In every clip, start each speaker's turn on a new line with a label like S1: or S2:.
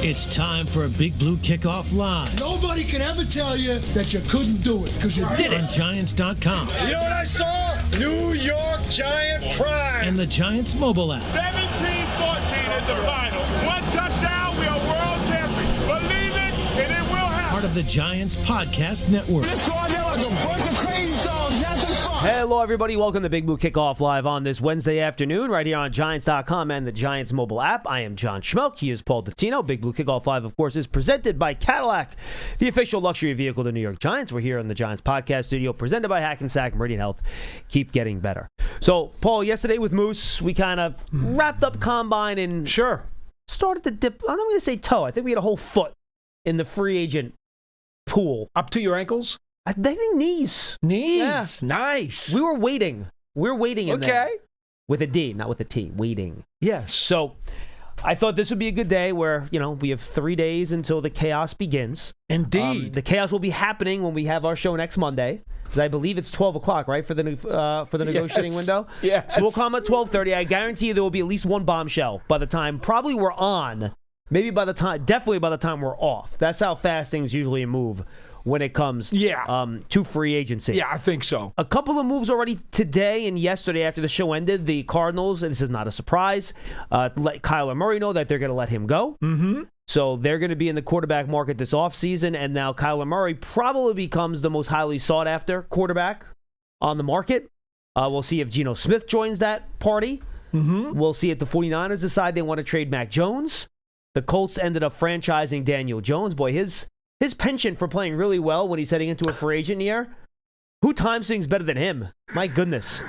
S1: It's time for a Big Blue Kickoff Live.
S2: Nobody can ever tell you that you couldn't do it, because you did it.
S1: On Giants.com.
S3: You know what I saw? New York Giant pride.
S1: And the Giants mobile app.
S4: 17-14 is the final. One touchdown, we are world champions. Believe it, and it will happen.
S1: Part of the Giants Podcast Network.
S2: Let's go out there like a bunch of crazy dogs. Have some fun.
S5: Hello, everybody. Welcome to Big Blue Kickoff Live on this Wednesday afternoon right here on Giants.com and the Giants mobile app. I am John Schmeelk. He is Paul Dottino. Big Blue Kickoff Live, of course, is presented by Cadillac, the official luxury vehicle of the New York Giants. We're here in the Giants Podcast Studio, presented by Hackensack Meridian Health. Keep getting better. So, Paul, yesterday with Moose, we kind of wrapped up Combine and started to dip. I'm not going to say toe. I think we had a whole foot in the free agent pool.
S6: Up to your ankles?
S5: I think knees.
S6: Knees.
S5: Yeah.
S6: Nice.
S5: We were waiting. We're waiting in there.
S6: Okay.
S5: With a D, not with a T. Waiting.
S6: Yes.
S5: So I thought this would be a good day where, we have 3 days until the chaos begins.
S6: Indeed.
S5: The chaos will be happening when we have our show next Monday. Because I believe it's 12 o'clock, right, for the negotiating window?
S6: Yes.
S5: So we'll come at 12:30. I guarantee you there will be at least one bombshell by the time probably we're on. Definitely by the time we're off. That's how fast things usually move when it comes to free agency.
S6: Yeah, I think so.
S5: A couple of moves already today and yesterday after the show ended. The Cardinals, and this is not a surprise, let Kyler Murray know that they're going to let him go.
S6: Mm-hmm.
S5: So they're going to be in the quarterback market this offseason, and now Kyler Murray probably becomes the most highly sought-after quarterback on the market. We'll see if Geno Smith joins that party.
S6: Mm-hmm.
S5: We'll see if the 49ers decide they want to trade Mac Jones. The Colts ended up franchising Daniel Jones. Boy, his penchant for playing really well when he's heading into a free agent year, who times things better than him? My goodness.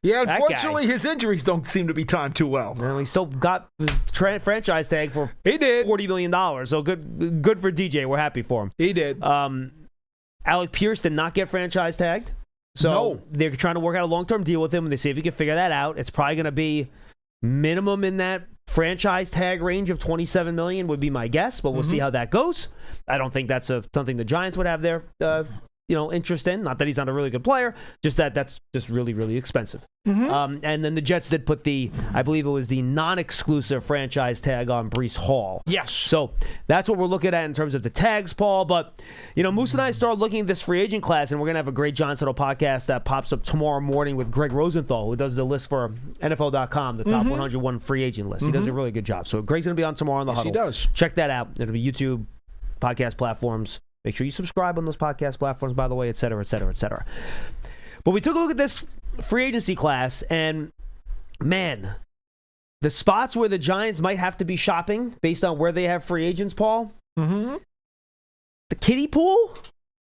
S6: Yeah, unfortunately, his injuries don't seem to be timed too well.
S5: Well, he still got the franchise tag for $40 million. So good for DJ. We're happy for him.
S6: He did.
S5: Alec Pierce did not get franchise tagged. So they're trying to work out a long-term deal with him, and they see if he can figure that out. It's probably going to be minimum in that franchise tag range of $27 million would be my guess, but we'll see how that goes. I don't think that's something the Giants would have their interest in. Not that he's not a really good player, just that's just really, really expensive.
S6: Mm-hmm.
S5: And then the Jets did put I believe it was the non-exclusive franchise tag on Breece Hall.
S6: Yes.
S5: So that's what we're looking at in terms of the tags, Paul. But, Moose and I started looking at this free agent class, and we're going to have a great Giants Huddle podcast that pops up tomorrow morning with Greg Rosenthal, who does the list for NFL.com, the top 101 free agent list. He does a really good job. So Greg's going to be on tomorrow on the Huddle.
S6: He does.
S5: Check that out. It'll be YouTube, podcast platforms. Make sure you subscribe on those podcast platforms, by the way, et cetera, et cetera, et cetera. But we took a look at this free agency class, and, man, the spots where the Giants might have to be shopping based on where they have free agents, Paul, the kiddie pool?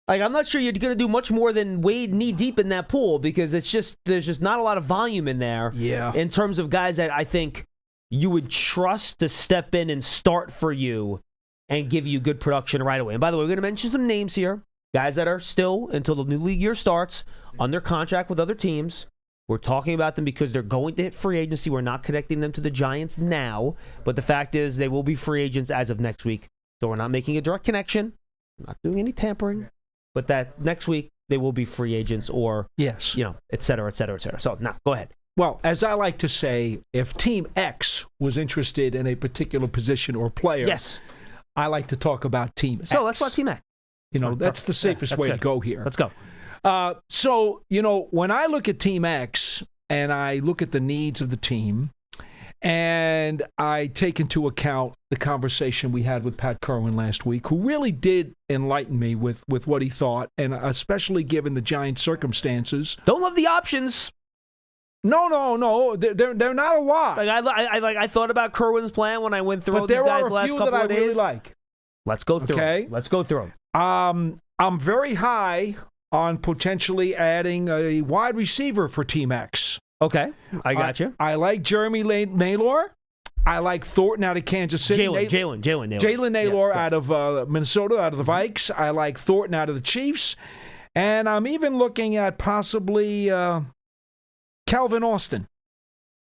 S5: I'm not sure you're going to do much more than wade knee-deep in that pool because there's just not a lot of volume in there in terms of guys that I think you would trust to step in and start for you and give you good production right away. And by the way, we're going to mention some names here. Guys that are still, until the new league year starts, under contract with other teams. We're talking about them because they're going to hit free agency. We're not connecting them to the Giants now. But the fact is they will be free agents as of next week. So we're not making a direct connection. We're not doing any tampering. But that next week, they will be free agents or, et cetera, et cetera, et cetera. So now, go ahead.
S6: Well, as I like to say, if Team X was interested in a particular position or player, I like to talk about Team X.
S5: So let's talk Team X.
S6: That's the safest way to go here.
S5: Let's go.
S6: So, when I look at Team X and I look at the needs of the team and I take into account the conversation we had with Pat Kerwin last week, who really did enlighten me with what he thought, and especially given the Giants' circumstances.
S5: Don't love the options.
S6: No. They're not a lot.
S5: I thought about Kerwin's plan when I went through
S6: but
S5: these
S6: there
S5: guys
S6: are a
S5: last
S6: few
S5: couple
S6: that
S5: of
S6: I
S5: days.
S6: really like.
S5: Let's go through them. Let's go through them.
S6: I'm very high on potentially adding a wide receiver for Team X.
S5: Okay, I got you.
S6: I like Jeremy Naylor. I like Thornton out of Kansas City.
S5: Jalen Naylor
S6: out of Minnesota, out of the Vikes. I like Thornton out of the Chiefs. And I'm even looking at possibly Calvin Austin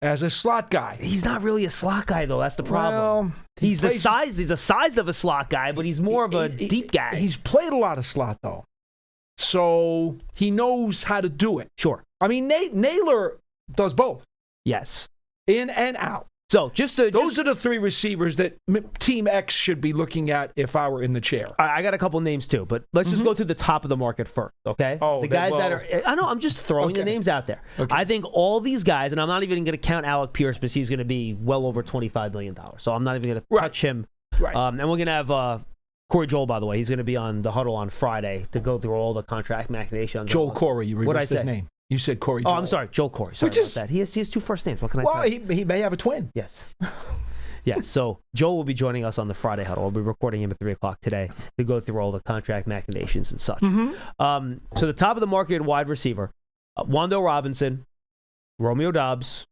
S6: as a slot guy.
S5: He's not really a slot guy, though. That's the problem.
S6: Well,
S5: he's the size of a slot guy, but he's more of a deep guy.
S6: He's played a lot of slot, though. So he knows how to do it.
S5: Sure.
S6: I mean, Naylor does both.
S5: Yes.
S6: In and out.
S5: So
S6: those are the three receivers that Team X should be looking at if I were in the chair.
S5: I got a couple names too, but let's just go through the top of the market first, okay?
S6: Oh,
S5: the guys that are, I know, I'm just throwing the names out there.
S6: Okay.
S5: I think all these guys, and I'm not even going to count Alec Pierce because he's going to be well over $25 million. So I'm not even going to touch him.
S6: Right.
S5: And we're going to have Corey Joel, by the way. He's going to be on the huddle on Friday to go through all the contract machinations.
S6: Joel Corey, you reversed his name. You said Corey Joel.
S5: Oh, I'm sorry, Joel Corey. Sorry about that. He has two first names. What can I say?
S6: Well, he may have a twin.
S5: Yes. Yeah, so Joel will be joining us on the Friday huddle. We'll be recording him at 3 o'clock today to go through all the contract machinations and such. So the top of the market wide receiver, Wando Robinson, Romeo Doubs.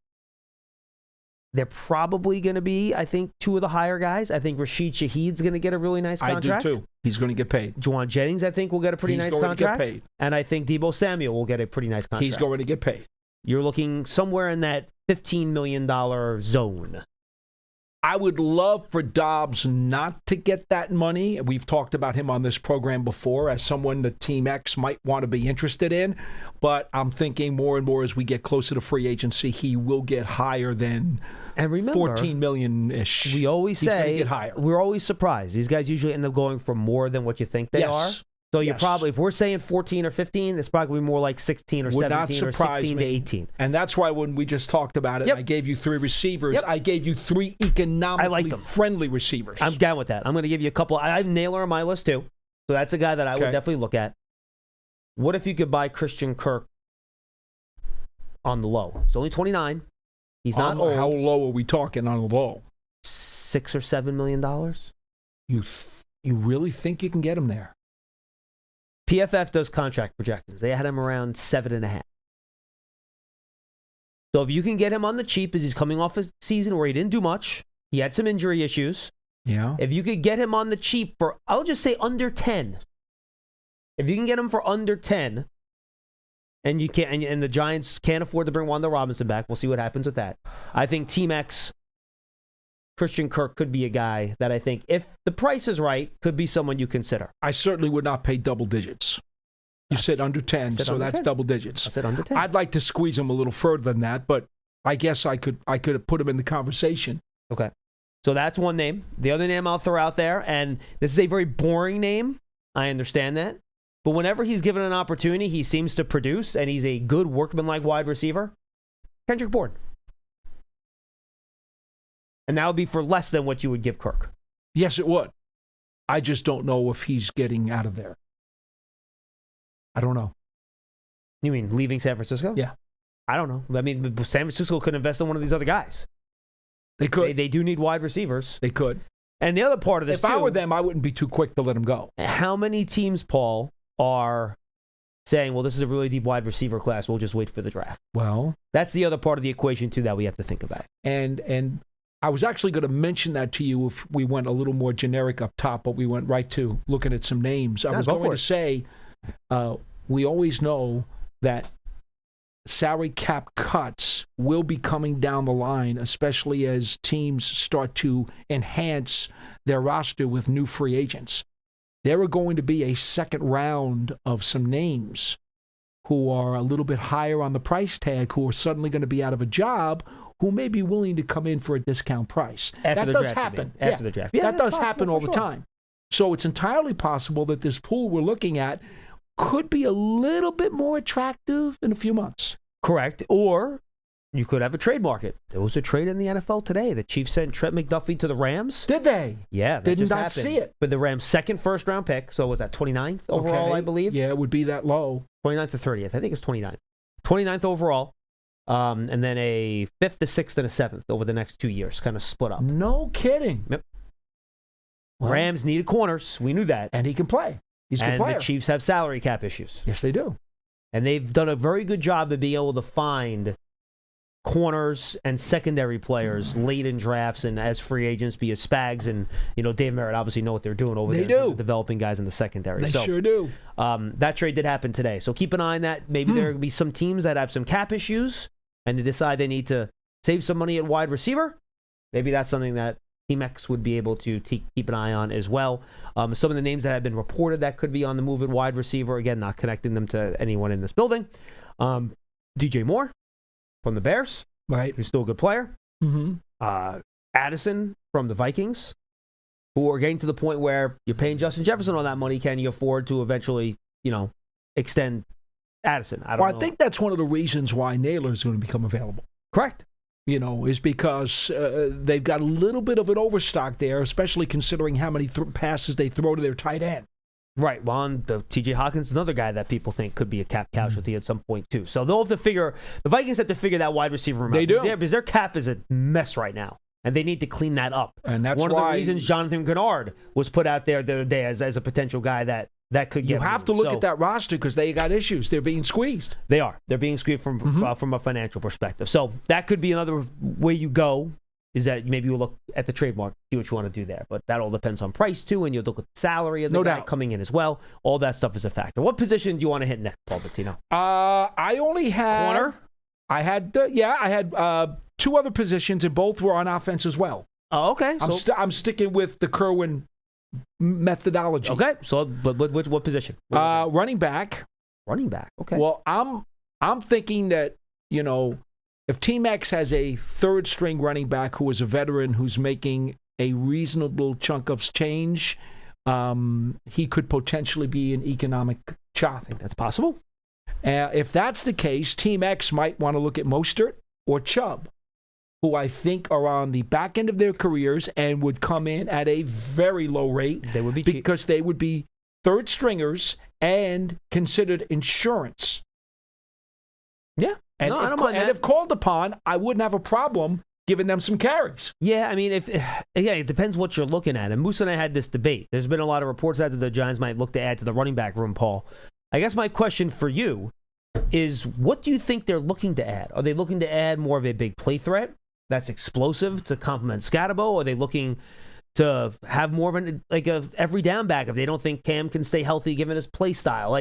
S5: They're probably going to be, I think, two of the higher guys. I think Rashid Shaheed's going to get a really nice contract.
S6: I do, too. He's going to get paid.
S5: Juwan Jennings, I think, will get a pretty nice contract.
S6: He's going to get paid.
S5: And I think Deebo Samuel will get a pretty nice contract.
S6: He's going to get paid.
S5: You're looking somewhere in that $15 million zone.
S6: I would love for Dobbs not to get that money. We've talked about him on this program before as someone that Team X might want to be interested in. But I'm thinking more and more as we get closer to free agency, he will get higher than $14 million-ish.
S5: We always say
S6: get higher.
S5: We're always surprised. These guys usually end up going for more than what you think they are. So you're probably, if we're saying 14 or 15, it's probably more like 16 or 17 or 16 to 18.
S6: And that's why when we just talked about it, I gave you three receivers. I gave you three economically friendly receivers.
S5: I'm down with that. I'm going to give you a couple. I have Naylor on my list too. So that's a guy that I would definitely look at. What if you could buy Christian Kirk on the low? He's only 29. He's not old.
S6: How low are we talking on the low?
S5: $6 or $7 million.
S6: You really think you can get him there?
S5: PFF does contract projections. They had him around 7.5. So if you can get him on the cheap, as he's coming off a season where he didn't do much, he had some injury issues.
S6: Yeah.
S5: If you could get him on the cheap for, I'll just say under 10. If you can get him for under 10, and you can't, and the Giants can't afford to bring Wanda Robinson back, we'll see what happens with that. I think Team X, Christian Kirk could be a guy that I think, if the price is right, could be someone you consider.
S6: I certainly would not pay double digits. You said under 10, so that's 10. Double digits.
S5: I said under 10.
S6: I'd like to squeeze him a little further than that, but I guess I could have put him in the conversation.
S5: Okay. So that's one name. The other name I'll throw out there, and this is a very boring name. I understand that. But whenever he's given an opportunity, he seems to produce, and he's a good workman-like wide receiver. Kendrick Bourne. And that would be for less than what you would give Kirk.
S6: Yes, it would. I just don't know if he's getting out of there. I don't know.
S5: You mean leaving San Francisco?
S6: Yeah.
S5: I don't know. I mean, San Francisco could invest in one of these other guys.
S6: They could.
S5: They do need wide receivers.
S6: They could.
S5: And the other part of this,
S6: if I were them, I wouldn't be too quick to let him go.
S5: How many teams, Paul, are saying, well, this is a really deep wide receiver class, we'll just wait for the draft?
S6: Well,
S5: that's the other part of the equation, too, that we have to think about.
S6: And I was actually going to mention that to you if we went a little more generic up top, but we went right to looking at some names. I was going to say, we always know that salary cap cuts will be coming down the line, especially as teams start to enhance their roster with new free agents. There are going to be a second round of some names who are a little bit higher on the price tag, who are suddenly going to be out of a job, who may be willing to come in for a discount price.
S5: That
S6: does happen.
S5: After the draft.
S6: Yeah, that does happen all the time. So it's entirely possible that this pool we're looking at could be a little bit more attractive in a few months.
S5: Correct. Or you could have a trade market. There was a trade in the NFL today. The Chiefs sent Trent McDuffie to the Rams.
S6: Did they?
S5: Yeah.
S6: Did not see it.
S5: But the Rams' second first-round pick, so was that 29th overall, I believe?
S6: Yeah, it would be that low.
S5: 29th or 30th. I think it's 29th. 29th overall. And then a 5th, a 6th, and a 7th over the next 2 years, kind of split up.
S6: No kidding.
S5: Yep.
S6: Well,
S5: Rams needed corners. We knew that.
S6: And he can play. He's a good player.
S5: And the Chiefs have salary cap issues.
S6: Yes, they do.
S5: And they've done a very good job of being able to find corners and secondary players late in drafts and as free agents, be as Spags and Dave Merritt obviously know what they're doing over there. They do. Developing guys in the secondary.
S6: They sure do.
S5: That trade did happen today. So keep an eye on that. Maybe there will be some teams that have some cap issues and they decide they need to save some money at wide receiver. Maybe that's something that Team X would be able to keep an eye on as well. Some of the names that have been reported that could be on the move at wide receiver, again, not connecting them to anyone in this building. DJ Moore from the Bears,
S6: right?
S5: Who's still a good player. Addison from the Vikings, who are getting to the point where you're paying Justin Jefferson all that money. Can you afford to eventually, extend Addison? I don't know.
S6: I think that's one of the reasons why Naylor is going to become available.
S5: Correct.
S6: Is because they've got a little bit of an overstock there, especially considering how many passes they throw to their tight end.
S5: Right. Well, and the T.J. Hawkins is another guy that people think could be a cap casualty at some point, too. So they'll have to figure, the Vikings have to figure that wide receiver room out.
S6: They do.
S5: Because their cap is a mess right now, and they need to clean that up.
S6: And that's
S5: one
S6: why
S5: of the reasons Jonathan Grenard was put out there the other day as a potential guy that could get
S6: You have to look at that roster because they got issues. They're being squeezed.
S5: They are. They're being squeezed from a financial perspective. So that could be another way you go, is that maybe you look at the trademark, see what you want to do there. But that all depends on price, too, and you look at the salary of the guy coming in as well. All that stuff is a factor. What position do you want to hit next, Paul Bettino?
S6: I only had...
S5: Corner?
S6: I had two other positions, and both were on offense as well.
S5: Oh, okay.
S6: I'm sticking with the Kerwin methodology.
S5: Okay. So what position?
S6: Running back.
S5: Running back. Okay.
S6: Well, I'm thinking that, if Team X has a third-string running back who is a veteran who's making a reasonable chunk of change, he could potentially be an economic chop.
S5: I think that's possible.
S6: If that's the case, Team X might want to look at Mostert or Chubb, who I think are on the back end of their careers and would come in at a very low rate.
S5: They would be cheap.
S6: Because they would be third stringers and considered insurance.
S5: Yeah.
S6: And, if called upon, I wouldn't have a problem giving them some carries.
S5: Yeah, I mean, it depends what you're looking at. And Moose and I had this debate. There's been a lot of reports out that the Giants might look to add to the running back room, Paul. I guess my question for you is, what do you think they're looking to add? Are they looking to add more of a big play threat that's explosive to complement Scatabo? Are they looking to have more of a every down back if they don't think Cam can stay healthy given his play style?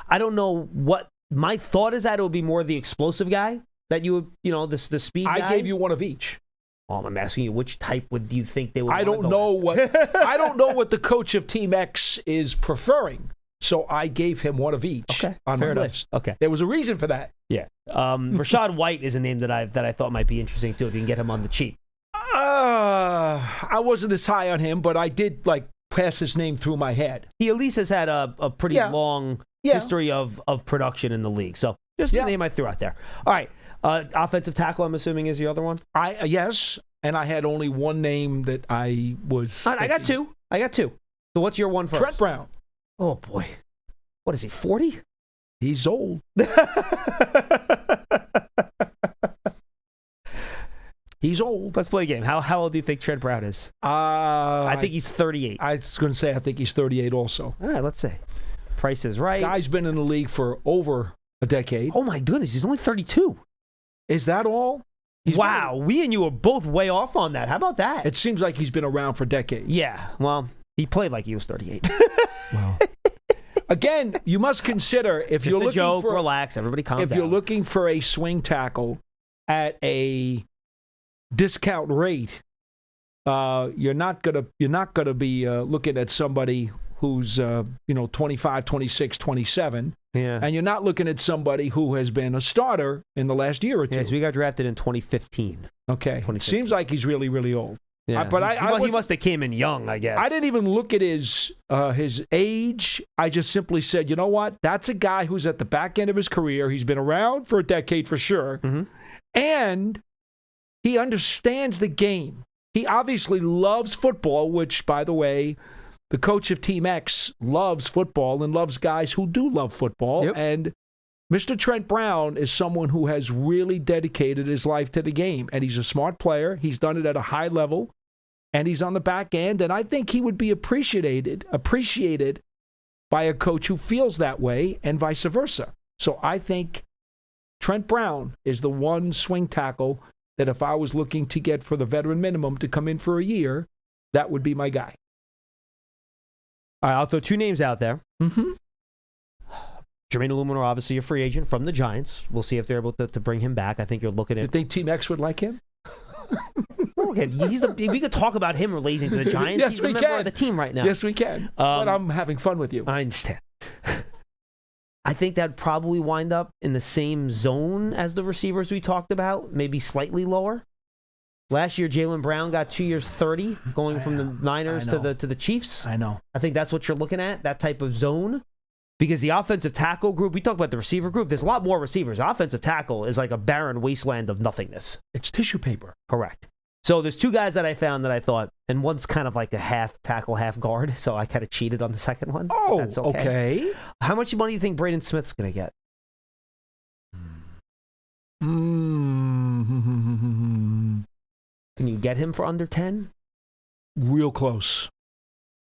S5: I don't know what my thought is, that it would be more the explosive guy that you would, the speed guy.
S6: I gave you one of each.
S5: I'm asking you, which type do you think they would?
S6: I don't know what the coach of Team X is preferring. So I gave him one of each on my list.
S5: Okay.
S6: There was a reason for that.
S5: Yeah. Rashad White is a name that I thought might be interesting, too, if you can get him on the cheap.
S6: I wasn't as high on him, but I did, pass his name through my head.
S5: He at least has had a pretty long history of production in the league. So just the name I threw out there. All right. Offensive tackle, I'm assuming, is the other one?
S6: Yes, and I had only one name that I was
S5: I got two. So what's your one first?
S6: Trent Brown.
S5: Oh, boy. What is he, 40?
S6: He's old. He's old.
S5: Let's play a game. How old do you think Trent Brown is? I think he's 38.
S6: I was going to say I think he's 38 also.
S5: All right, let's see. Price is right.
S6: Guy's been in the league for over a decade.
S5: Oh, my goodness. He's only 32.
S6: Is that all?
S5: Wow. We and you are both way off on that. How about that?
S6: It seems like he's been around for decades.
S5: Yeah. Well, he played like he was 38.
S6: Well, again, you must consider if you're looking for
S5: relax, everybody calm down.
S6: If you're looking for a swing tackle at a discount rate, you're not gonna be looking at somebody who's 25, 26, 27.
S5: Yeah.
S6: And you're not looking at somebody who has been a starter in the last year or two.
S5: Yes, we got drafted in 2015.
S6: Okay. Seems like he's really, really old.
S5: Yeah. He must have came in young, I guess.
S6: I didn't even look at his age. I just simply said, you know what? That's a guy who's at the back end of his career. He's been around for a decade for sure.
S5: Mm-hmm.
S6: And he understands the game. He obviously loves football, which, by the way, the coach of Team X loves football and loves guys who do love football.
S5: Yep.
S6: And Mr. Trent Brown is someone who has really dedicated his life to the game. And he's a smart player. He's done it at a high level. And he's on the back end. And I think he would be appreciated by a coach who feels that way and vice versa. So I think Trent Brown is the one swing tackle that if I was looking to get for the veteran minimum to come in for a year, that would be my guy.
S5: All right, I'll throw two names out there.
S6: Mm-hmm.
S5: Jermaine Illuminor, obviously a free agent from the Giants. We'll see if they're able to bring him back. I think you're looking at...
S6: You think Team X would like him?
S5: Okay, we could talk about him relating to the Giants.
S6: Yes,
S5: he's
S6: we
S5: a member
S6: can.
S5: of the team right now.
S6: Yes, we can. But I'm having fun with you.
S5: I understand. I think that'd probably wind up in the same zone as the receivers we talked about, maybe slightly lower. Last year, Jaylen Brown got 2 years, $30, going from the Niners to the Chiefs.
S6: I know.
S5: I think that's what you're looking at, that type of zone. Because the offensive tackle group, we talk about the receiver group, there's a lot more receivers. Offensive tackle is like a barren wasteland of nothingness.
S6: It's tissue paper.
S5: Correct. So there's 2 guys that I found that I thought, and one's kind of like a half tackle, half guard, so I kind of cheated on the second one.
S6: Oh,
S5: that's okay. How much money do you think Braden Smith's going to get? Can you get him for under 10?
S6: Real close.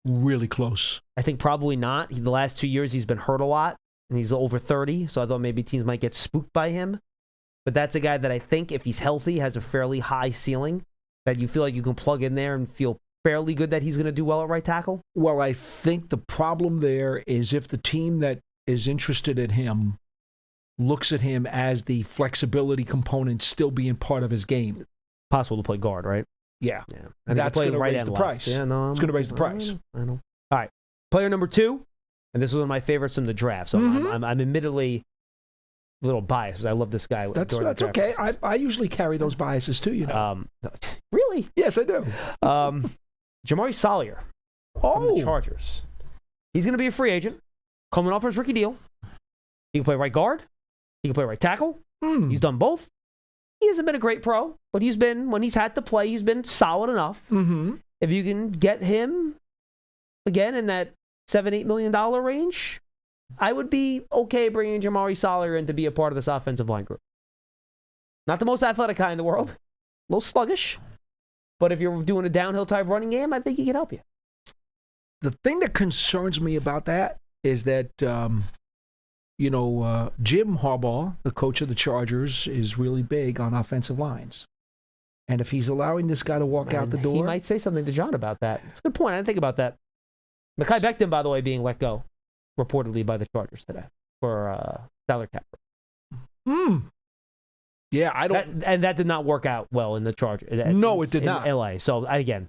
S6: Really close.
S5: I think probably not. The last 2 years he's been hurt a lot, and he's over 30, so I thought maybe teams might get spooked by him. But that's a guy that I think, if he's healthy, has a fairly high ceiling, that you feel like you can plug in there and feel fairly good that he's going to do well at right tackle?
S6: Well, I think the problem there is if the team that is interested in him looks at him as the flexibility component still being part of his game.
S5: Possible to play guard, right?
S6: Yeah.
S5: And
S6: that's going to raise the price.
S5: Yeah, no,
S6: it's going to raise the price.
S5: I know. All right. Player number 2, and this was one of my favorites from the draft, so I'm admittedly a little biased because I love this guy.
S6: That's okay. I usually carry those biases too, you know.
S5: Really?
S6: Yes, I do.
S5: Jamari Salyer from the Chargers. He's going to be a free agent, coming off his rookie deal. He can play right guard. He can play right tackle. He's done both. He hasn't been a great pro, but he's been, when he's had to play, he's been solid enough. If you can get him, again, in that $7-8 million range, I would be okay bringing Jamari Salyer in to be a part of this offensive line group. Not the most athletic guy in the world. A little sluggish. But if you're doing a downhill type running game, I think he can help you.
S6: The thing that concerns me about that is that, Jim Harbaugh, the coach of the Chargers, is really big on offensive lines. And if he's allowing this guy to walk out the door...
S5: He might say something to John about that. It's a good point. I didn't think about that. Mekhi Becton, by the way, being let go, reportedly by the Chargers today, for salary cap.
S6: Yeah, I don't...
S5: That did not work out well in the Chargers.
S6: No, it did not.
S5: In L.A. So, again...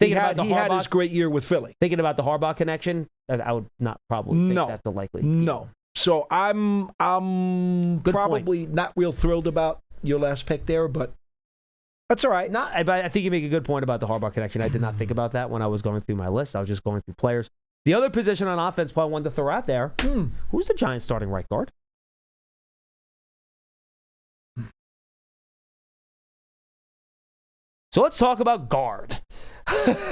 S6: He had his great year with Philly.
S5: Thinking about the Harbaugh connection, I would not probably think that's a likely deal.
S6: No. So I'm probably not real thrilled about your last pick there, but that's all right.
S5: I think you make a good point about the Harbaugh connection. I did not think about that when I was going through my list. I was just going through players. The other position on offense I wanted to throw out there, who's the Giants starting right guard? So let's talk about guard.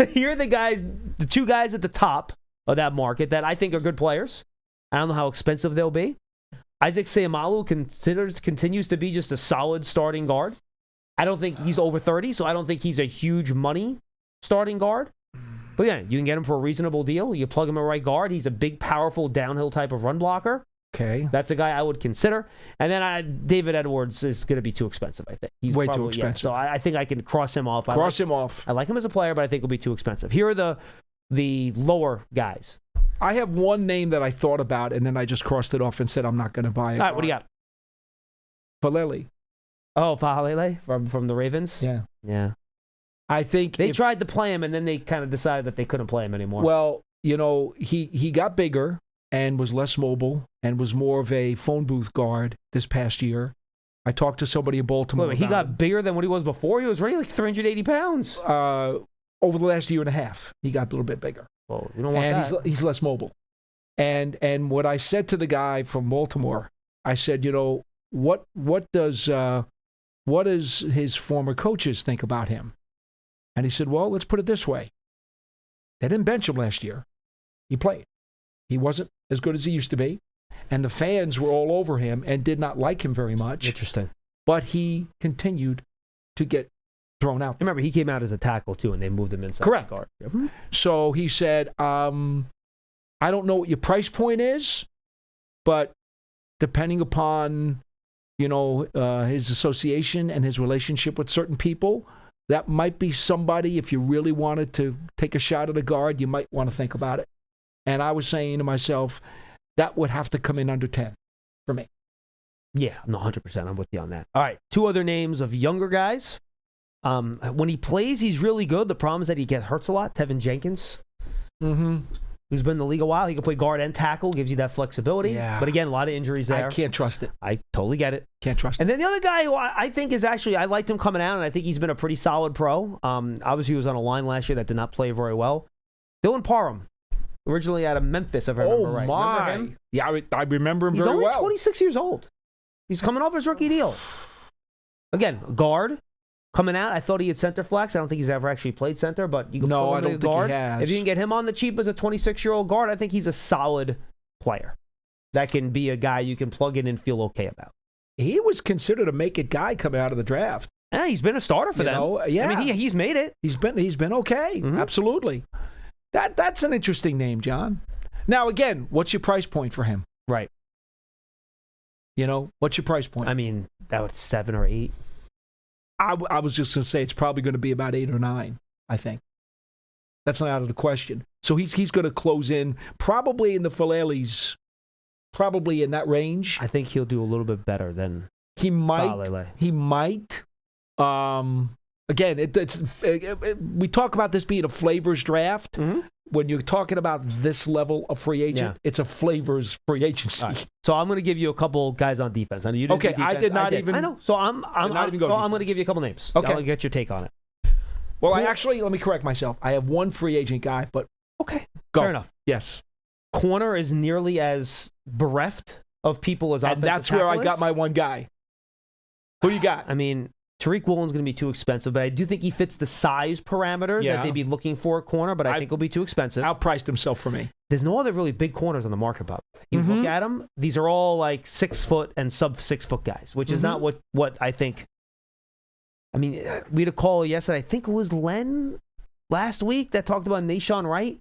S5: Here are the 2 guys at the top of that market that I think are good players. I don't know how expensive they'll be. Isaac Seumalo continues to be just a solid starting guard. I don't think he's over 30, so I don't think he's a huge money starting guard. But yeah, you can get him for a reasonable deal. You plug him at right guard. He's a big, powerful, downhill type of run blocker.
S6: Okay.
S5: That's a guy I would consider. And then David Edwards is going to be too expensive, I think. He's
S6: way too expensive.
S5: So I think I can cross him off.
S6: I
S5: like him as a player, but I think he'll be too expensive. Here are the lower guys.
S6: I have one name that I thought about, and then I just crossed it off and said I'm not going to buy it.
S5: All right, what do you got?
S6: Falele.
S5: Oh, Fahalele from the Ravens?
S6: Yeah. I think
S5: they tried to play him, and then they kind of decided that they couldn't play him anymore.
S6: Well, he got bigger and was less mobile and was more of a phone booth guard this past year. I talked to somebody in Baltimore.
S5: Wait, he got bigger than what he was before? He was already like 380 pounds.
S6: Over the last year and a half, he got a little bit bigger.
S5: Well, you don't want that.
S6: And he's less mobile. And what I said to the guy from Baltimore, I said, what does his former coaches think about him? And he said, well, let's put it this way. They didn't bench him last year. He played. He wasn't as good as he used to be. And the fans were all over him and did not like him very much.
S5: Interesting.
S6: But he continued to get thrown out.
S5: Remember, he came out as a tackle, too, and they moved him inside.
S6: Correct.
S5: The guard. Yep.
S6: So he said, I don't know what your price point is, but depending upon, his association and his relationship with certain people, that might be somebody, if you really wanted to take a shot at a guard, you might want to think about it. And I was saying to myself, that would have to come in under 10 for me.
S5: Yeah, no, 100%. I'm with you on that. All right, 2 other names of younger guys. When he plays, he's really good. The problem is that he gets hurts a lot. Tevin Jenkins. who's been in the league a while. He can play guard and tackle, gives you that flexibility.
S6: Yeah.
S5: But again, a lot of injuries there.
S6: I can't trust it.
S5: I totally get it.
S6: Can't trust it.
S5: And then the other guy who I think is actually, I liked him coming out, and I think he's been a pretty solid pro. Obviously, he was on a line last year that did not play very well. Dylan Parham, originally out of Memphis, if I remember right.
S6: My.
S5: Remember him?
S6: Yeah, I remember him
S5: He's
S6: very
S5: only
S6: well.
S5: 26 years old. He's coming off his rookie deal. Again, guard. Coming out, I thought he had center flex. I don't think he's ever actually played center, but you can
S6: No,
S5: pull him
S6: I
S5: into
S6: don't think
S5: guard.
S6: he has.
S5: If you can get him on the cheap as a 26-year-old guard, I think he's a solid player. That can be a guy you can plug in and feel okay about.
S6: He was considered a make-it guy coming out of the draft.
S5: Yeah, he's been a starter for them.
S6: Yeah.
S5: I mean, he's made it.
S6: He's been okay.
S5: Mhm.
S6: Absolutely. That's an interesting name, John. Now, again, what's your price point for him?
S5: Right.
S6: What's your price point?
S5: I mean, that was 7 or 8.
S6: I was just going to say it's probably going to be about 8 or 9, I think. That's not out of the question. So he's going to close in probably in the Filelli's, probably in that range.
S5: I think he'll do a little bit better than
S6: He might.
S5: Falele.
S6: He might. Again, we talk about this being a flavors draft.
S5: Mm-hmm.
S6: When you're talking about this level of free agent, it's a flavors free agency.
S5: Right. So I'm going to give you a couple guys on defense. I know you didn't
S6: Okay,
S5: do defense.
S6: I did not even.
S5: I know. So I'm
S6: not even go
S5: going to give you a couple names.
S6: Okay.
S5: I'll get your take on it.
S6: Well, let me correct myself. I have one free agent guy, but
S5: Okay.
S6: go.
S5: Fair enough.
S6: Yes.
S5: Corner is nearly as bereft of people as
S6: And
S5: offensive
S6: that's where I
S5: tackle
S6: got
S5: is.
S6: my one guy. Who you got?
S5: I mean, Tariq Woolen's going to be too expensive, but I do think he fits the size parameters
S6: Yeah.
S5: that they'd be looking for at corner, but I think he'll be too expensive.
S6: Outpriced himself for me.
S5: There's no other really big corners on the market, Bob. You look at them, these are all like 6 foot and sub 6 foot guys, which is not what I think. I mean, we had a call yesterday. I think it was Len last week that talked about Nashawn Wright.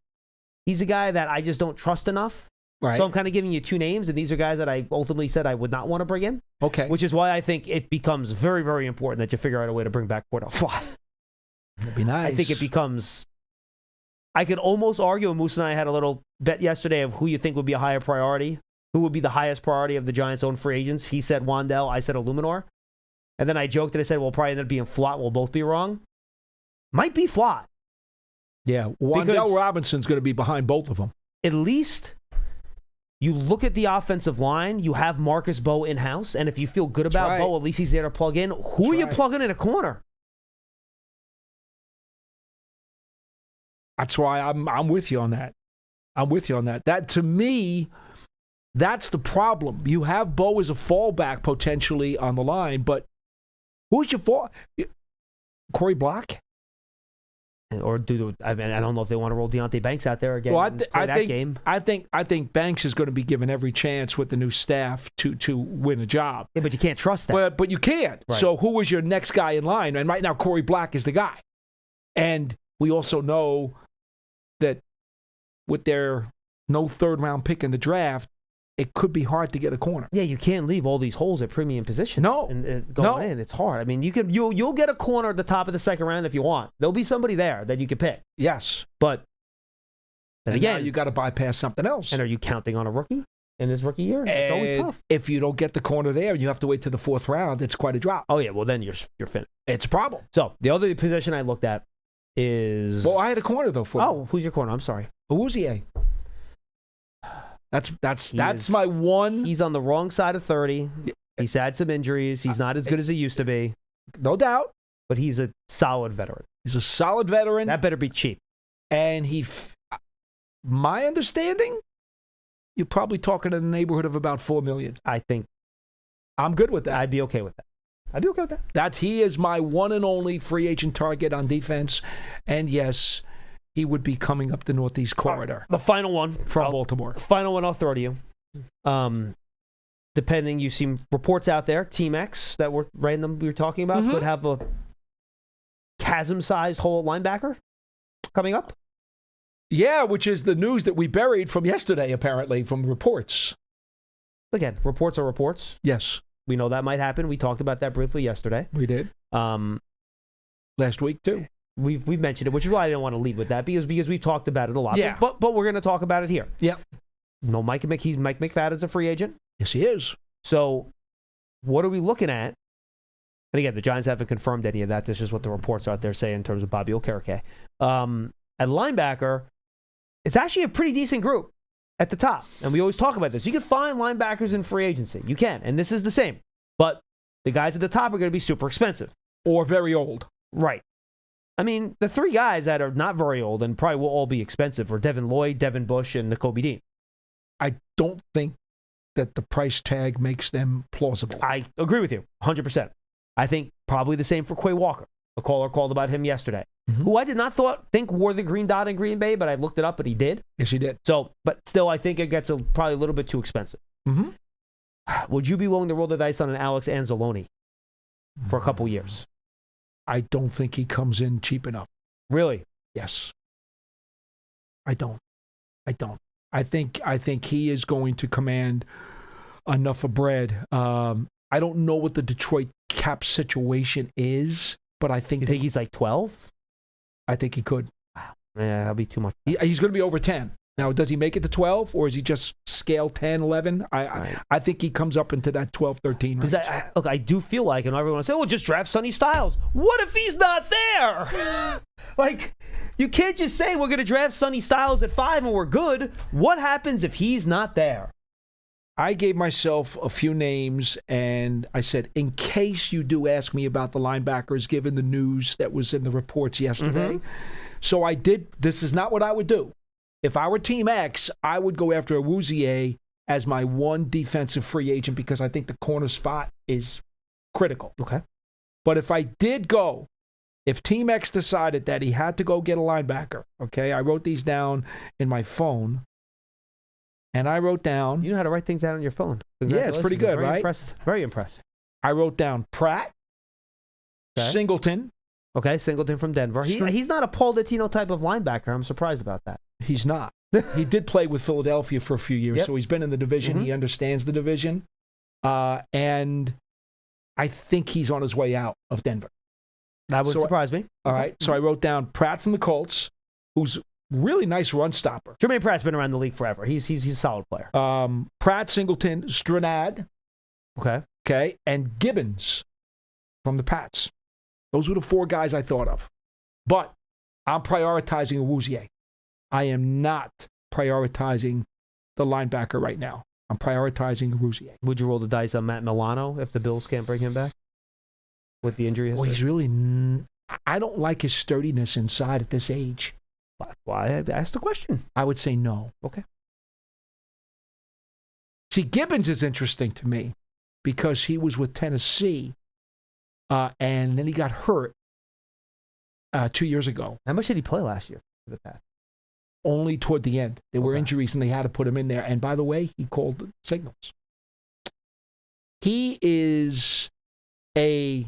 S5: He's a guy that I just don't trust enough.
S6: Right.
S5: So I'm kind of giving you 2 names, and these are guys that I ultimately said I would not want to bring in.
S6: Okay.
S5: Which is why I think it becomes very, very important that you figure out a way to bring back Cordell Flott.
S6: That'd be nice.
S5: I think it becomes. I could almost argue, and Moose and I had a little bet yesterday of who you think would be a higher priority, who would be the highest priority of the Giants' own free agents. He said Wandell, I said Illuminor. And then I joked and I said, well, probably ended up being Flott. We'll both be wrong. Might be Flott.
S6: Yeah. Wandell Robinson's going to be behind both of them.
S5: At least you look at the offensive line, you have Marcus Bowe in-house, and if you feel good about Bowe, at least he's there to plug in. Who are you plugging in a corner?
S6: That's why I'm with you on that. I'm with you on that. That, to me, that's the problem. You have Bowe as a fallback potentially on the line, but who's your fall? Corey Block?
S5: Or I don't know if they want to roll Deontay Banks out there again.
S6: Well,
S5: I
S6: think Banks is going to be given every chance with the new staff to win a job.
S5: Yeah, but you can't trust that.
S6: But you can't.
S5: Right.
S6: So who is your next guy in line? And right now, Corey Block is the guy. And we also know that with their no third-round pick in the draft, it could be hard to get a corner.
S5: Yeah, you can't leave all these holes at premium positions.
S6: No.
S5: And going in, it's hard. I mean, you'll get a corner at the top of the second round if you want. There'll be somebody there that you can pick.
S6: Yes.
S5: But then again,
S6: now you got to bypass something else.
S5: And are you counting on a rookie in his rookie year? It's always tough.
S6: If you don't get the corner there, you have to wait to the 4th round. It's quite a drop.
S5: Oh yeah, well then you're finished.
S6: It's a problem.
S5: So the other position I looked at is.
S6: Well, I had a corner though for you.
S5: Oh, who's your corner? I'm sorry.
S6: Awuzie. That's my one.
S5: He's on the wrong side of 30. He's had some injuries. He's not as good as he used to be.
S6: No doubt.
S5: But he's a solid veteran.
S6: He's a solid veteran.
S5: That better be cheap.
S6: And my understanding, you're probably talking in the neighborhood of about $4 million.
S5: I think
S6: I'm good with that.
S5: I'd be okay with that.
S6: He is my one and only free agent target on defense. And yes, he would be coming up the Northeast corridor.
S5: The final one
S6: from Baltimore.
S5: Final one I'll throw to you. Depending, you've seen reports out there, Team X that we were talking about could have a chasm-sized hole at linebacker coming up.
S6: Yeah, which is the news that we buried from yesterday, apparently, from reports.
S5: Again, reports are reports.
S6: Yes.
S5: We know that might happen. We talked about that briefly yesterday.
S6: We did. Last week, too.
S5: We've mentioned it, which is why I didn't want to lead with that, because we've talked about it a lot.
S6: Yeah.
S5: But we're going to talk about it here.
S6: Yeah.
S5: No, Mike McFadden's a free agent.
S6: Yes, he is.
S5: So what are we looking at? And again, the Giants haven't confirmed any of that. This is what the reports out there say in terms of Bobby Okereke. At linebacker, it's actually a pretty decent group at the top. And we always talk about this. You can find linebackers in free agency. You can. And this is the same. But the guys at the top are going to be super expensive.
S6: Or very old.
S5: Right. I mean, the three guys that are not very old and probably will all be expensive are Devin Lloyd, Devin Bush, and Nakobe Dean.
S6: I don't think that the price tag makes them plausible.
S5: I agree with you 100%. I think probably the same for Quay Walker. A caller called about him yesterday, who I did not think wore the green dot in Green Bay, but I looked it up, and he did.
S6: Yes, he did.
S5: So, but still, I think it gets probably a little bit too expensive.
S6: Mm-hmm.
S5: Would you be willing to roll the dice on an Alex Anzalone for a couple years?
S6: I don't think he comes in cheap enough.
S5: Really?
S6: Yes. I don't. I think he is going to command enough of bread. I don't know what the Detroit cap situation is, but I think...
S5: You think he's like 12?
S6: I think he could.
S5: Wow. Yeah, that'll be too much.
S6: He's going to be over 10. Now, does he make it to 12, or is he just scale 10, 11? I think he comes up into that 12, 13 range.
S5: Look, I do feel like, and everyone will say, well, just draft Sonny Styles. What if he's not there? Like, you can't just say we're going to draft Sonny Styles at 5 and we're good. What happens if he's not there?
S6: I gave myself a few names, and I said, in case you do ask me about the linebackers, given the news that was in the reports yesterday. So I did. This is not what I would do. If I were Team X, I would go after Awuzie as my one defensive free agent because I think the corner spot is critical.
S5: Okay.
S6: But if Team X decided that he had to go get a linebacker, okay, I wrote these down in my phone. And I wrote down...
S5: You know how to write things down on your phone.
S6: Yeah, it's pretty good, right?
S5: Very impressed.
S6: I wrote down Pratt, Singleton.
S5: Okay, Singleton from Denver. He's not a Paul Dottino type of linebacker. I'm surprised about that.
S6: He's not. He did play with Philadelphia for a few years, so he's been in the division. He understands the division. And I think he's on his way out of Denver.
S5: That would surprise me.
S6: All right, so I wrote down Pratt from the Colts, who's... really nice run stopper.
S5: Jermaine Pratt's been around the league forever. He's a solid player.
S6: Pratt, Singleton, Stranad. Okay. And Gibbons from the Pats. Those were the four guys I thought of. But I'm prioritizing Awuzie. I am not prioritizing the linebacker right now. I'm prioritizing Awuzie.
S5: Would you roll the dice on Matt Milano if the Bills can't bring him back with the injury history?
S6: Well, he's really... I don't like his sturdiness inside at this age.
S5: Why I asked the question.
S6: I would say no.
S5: Okay.
S6: See, Gibbons is interesting to me because he was with Tennessee, and then he got hurt 2 years ago.
S5: How much did he play last year for the Pats?
S6: Only toward the end. There were injuries, and they had to put him in there. And by the way, he called signals. He is a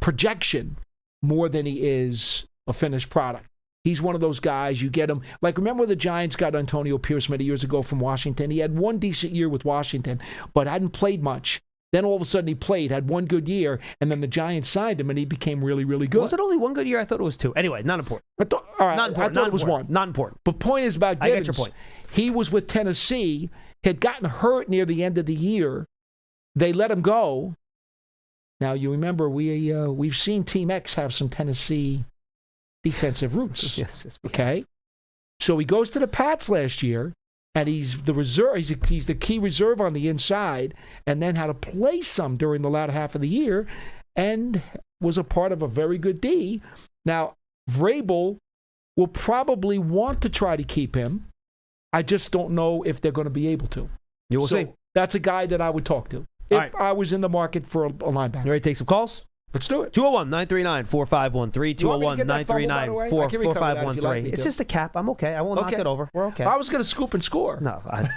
S6: projection more than he is a finished product. He's one of those guys, you get him. Like, remember the Giants got Antonio Pierce many years ago from Washington? He had one decent year with Washington, but hadn't played much. Then all of a sudden he played, had one good year, and then the Giants signed him, and he became really, really good.
S5: Was it only one good year? I thought it was two. Anyway, not important.
S6: All right, I thought it was one.
S5: Not important.
S6: But point is about Gibbons.
S5: I get your point.
S6: He was with Tennessee, had gotten hurt near the end of the year. They let him go. Now, you remember, we've seen Team X have some Tennessee defensive roots.
S5: Yes.
S6: Okay. So he goes to the Pats last year, and he's the reserve. He's the key reserve on the inside, and then had to play some during the latter half of the year, and was a part of a very good D. Now, Vrabel will probably want to try to keep him. I just don't know if they're going to be able to.
S5: You will see.
S6: That's a guy that I would talk to if I was in the market for a linebacker.
S5: You ready to take some calls?
S6: Let's do it.
S5: 201-939-4513. 201-939-4513. It's just a cap. I'm okay. I won't knock it over. We're okay.
S6: I was going to scoop and score.
S5: No. I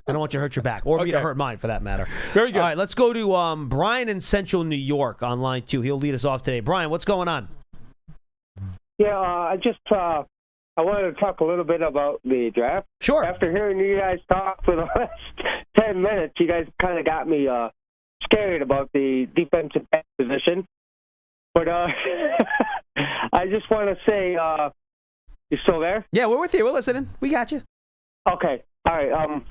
S5: don't want you to hurt your back. Or me to hurt mine, for that matter.
S6: Very good.
S5: All right, let's go to Brian in Central New York on line 2. He'll lead us off today. Brian, what's going on?
S7: Yeah, I wanted to talk a little bit about the draft.
S5: Sure.
S7: After hearing you guys talk for the last 10 minutes, you guys kind of got me scared about the defensive back position. But I just want to say, you still there?
S5: Yeah, we're with you. We're listening. We got you.
S7: Okay. All right.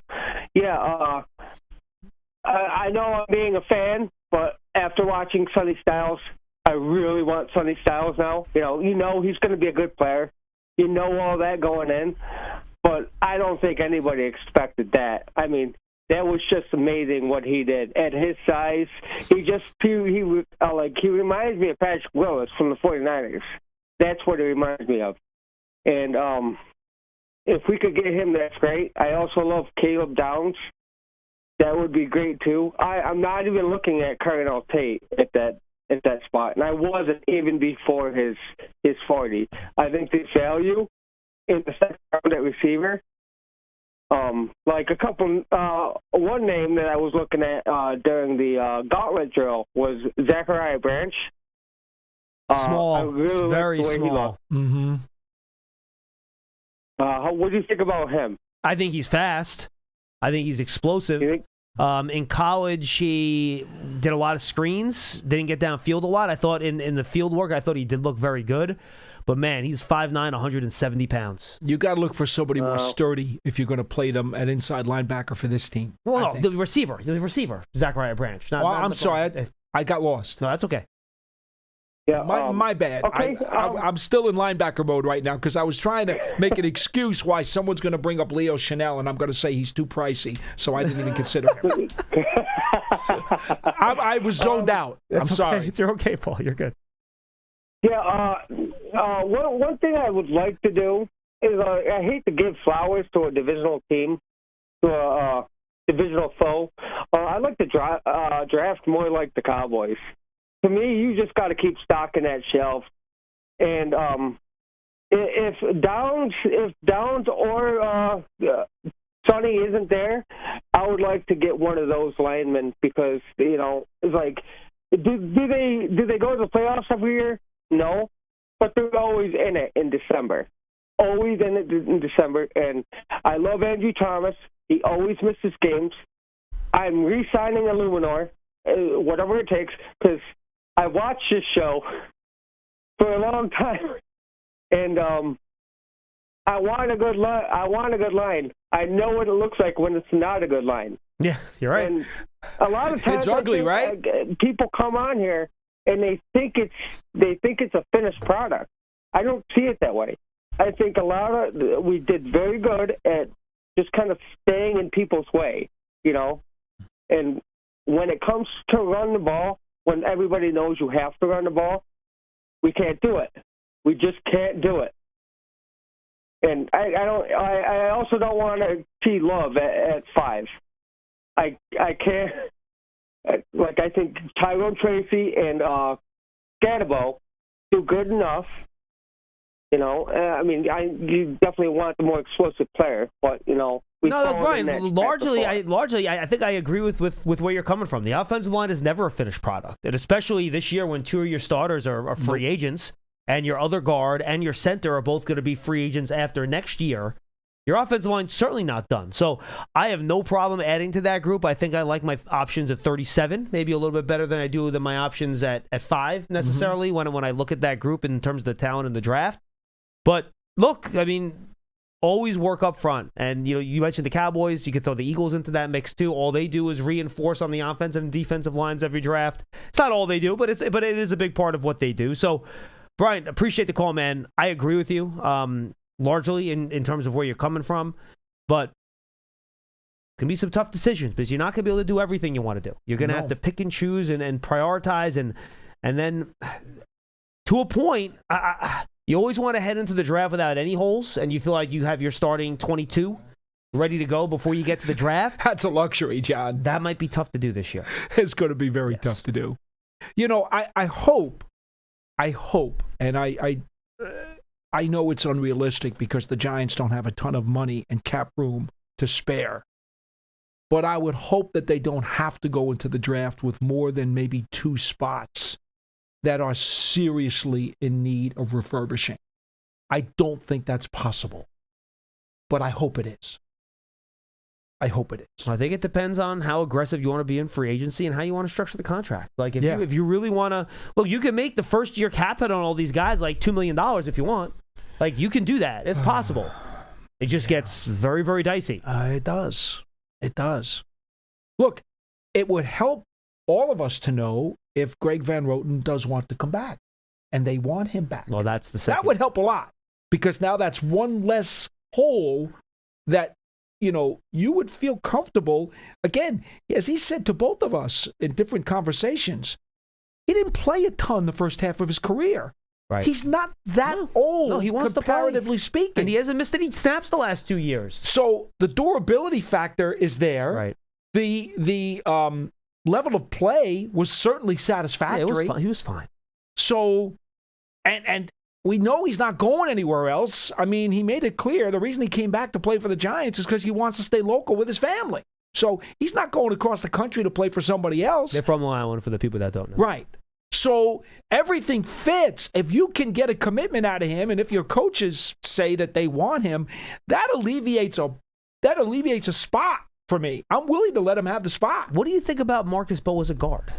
S7: I know I'm being a fan, but after watching Sonny Styles, I really want Sonny Styles now. You know he's going to be a good player. You know all that going in. but I don't think anybody expected that. I mean, that was just amazing what he did at his size. He reminds me of Patrick Willis from the 49ers. That's what he reminds me of. And if we could get him, that's great. I also love Caleb Downs. That would be great too. I'm not even looking at Cardinal Tate at that spot, and I wasn't even before his 40. I think the value in the second round at receiver. Like a couple, one name that I was looking at during the gauntlet drill was Zachariah Branch.
S5: Small,
S7: really
S5: very small.
S6: Mm-hmm.
S7: What do you think about him?
S5: I think he's fast. I think he's explosive. In college, he did a lot of screens, didn't get downfield a lot. I thought in the field work, I thought he did look very good. But, man, he's 5'9", 170 pounds.
S6: You got to look for somebody more sturdy if you're going to play them at inside linebacker for this team.
S5: Well, no, the receiver, Zachariah Branch.
S6: I'm sorry, I got lost.
S5: No, that's okay.
S7: Yeah,
S6: my bad.
S7: Okay,
S6: I'm still in linebacker mode right now because I was trying to make an excuse why someone's going to bring up Leo Chanel, and I'm going to say he's too pricey, so I didn't even consider him. I was zoned out. I'm sorry.
S5: You're okay, Paul. You're good.
S7: Yeah, one thing I would like to do is I hate to give flowers to a divisional team, to a divisional foe. I'd like to draft more like the Cowboys. To me, you just got to keep stocking that shelf. And if Downs or Sonny isn't there, I would like to get one of those linemen because it's like, do they go to the playoffs every year? No, but they're always in it in December. Always in it in December. And I love Andrew Thomas. He always misses games. I'm re-signing Illuminor, whatever it takes, because I watched this show for a long time, and I want a good line. I know what it looks like when it's not a good line.
S5: Yeah, you're right.
S7: And a lot of times
S6: it's ugly, right?
S7: People come on here and they think it's a finished product. I don't see it that way. I think we did very good at just kind of staying in people's way, And when it comes to run the ball, when everybody knows you have to run the ball, we can't do it. We just can't do it. And I also don't want to see Love at 5. I can't. Like, I think Tyrone Tracy and Scatabo do good enough. You definitely want the more explosive player, but
S5: Brian. Largely, I think I agree with where you're coming from. The offensive line is never a finished product, and especially this year when 2 of your starters are free agents, and your other guard and your center are both going to be free agents after next year. Your offensive line's certainly not done. So I have no problem adding to that group. I think I like my options at 37, maybe a little bit better than I do than my options at 5 necessarily when I look at that group in terms of the talent in the draft. But look, always work up front. And you mentioned the Cowboys. You could throw the Eagles into that mix too. All they do is reinforce on the offensive and defensive lines every draft. It's not all they do, but it is a big part of what they do. So, Brian, appreciate the call, man. I agree with you. Largely in terms of where you're coming from, but it can be some tough decisions because you're not going to be able to do everything you want to do. You're going to have to pick and choose and prioritize, and then to a point, you always want to head into the draft without any holes, and you feel like you have your starting 22 ready to go before you get to the draft.
S6: That's a luxury, John.
S5: That might be tough to do this year.
S6: It's going to be very tough to do. I hope, and I know it's unrealistic because the Giants don't have a ton of money and cap room to spare. But I would hope that they don't have to go into the draft with more than maybe 2 spots that are seriously in need of refurbishing. I don't think that's possible. But I hope it is. I think it depends on how aggressive you want to be in free agency and how you want to structure the contract. Like, if you really want to... Look, you can make the first-year cap hit on all these guys like $2 million if you want. Like, you can do that. It's possible. It just gets very, very dicey. It does. Look, it would help all of us to know if Greg Van Roten does want to come back. And they want him back.
S5: Well, that's the second.
S6: That would help a lot. Because now that's one less hole that, you would feel comfortable. Again, as he said to both of us in different conversations, he didn't play a ton the first half of his career.
S5: Right.
S6: He's not that old,
S5: No, he wants
S6: comparatively
S5: to play.
S6: speaking.
S5: And he hasn't missed any snaps the last 2 years.
S6: So the durability factor is there.
S5: Right.
S6: The level of play was certainly satisfactory.
S5: Yeah, he was fine.
S6: So, and we know he's not going anywhere else. I mean, he made it clear the reason he came back to play for the Giants is because he wants to stay local with his family. So he's not going across the country to play for somebody else.
S5: They're from Long Island for the people that don't know.
S6: Right. So everything fits. If you can get a commitment out of him, and if your coaches say that they want him, that alleviates a spot for me. I'm willing to let him have the spot.
S5: What do you think about Marcus Bowe as a guard?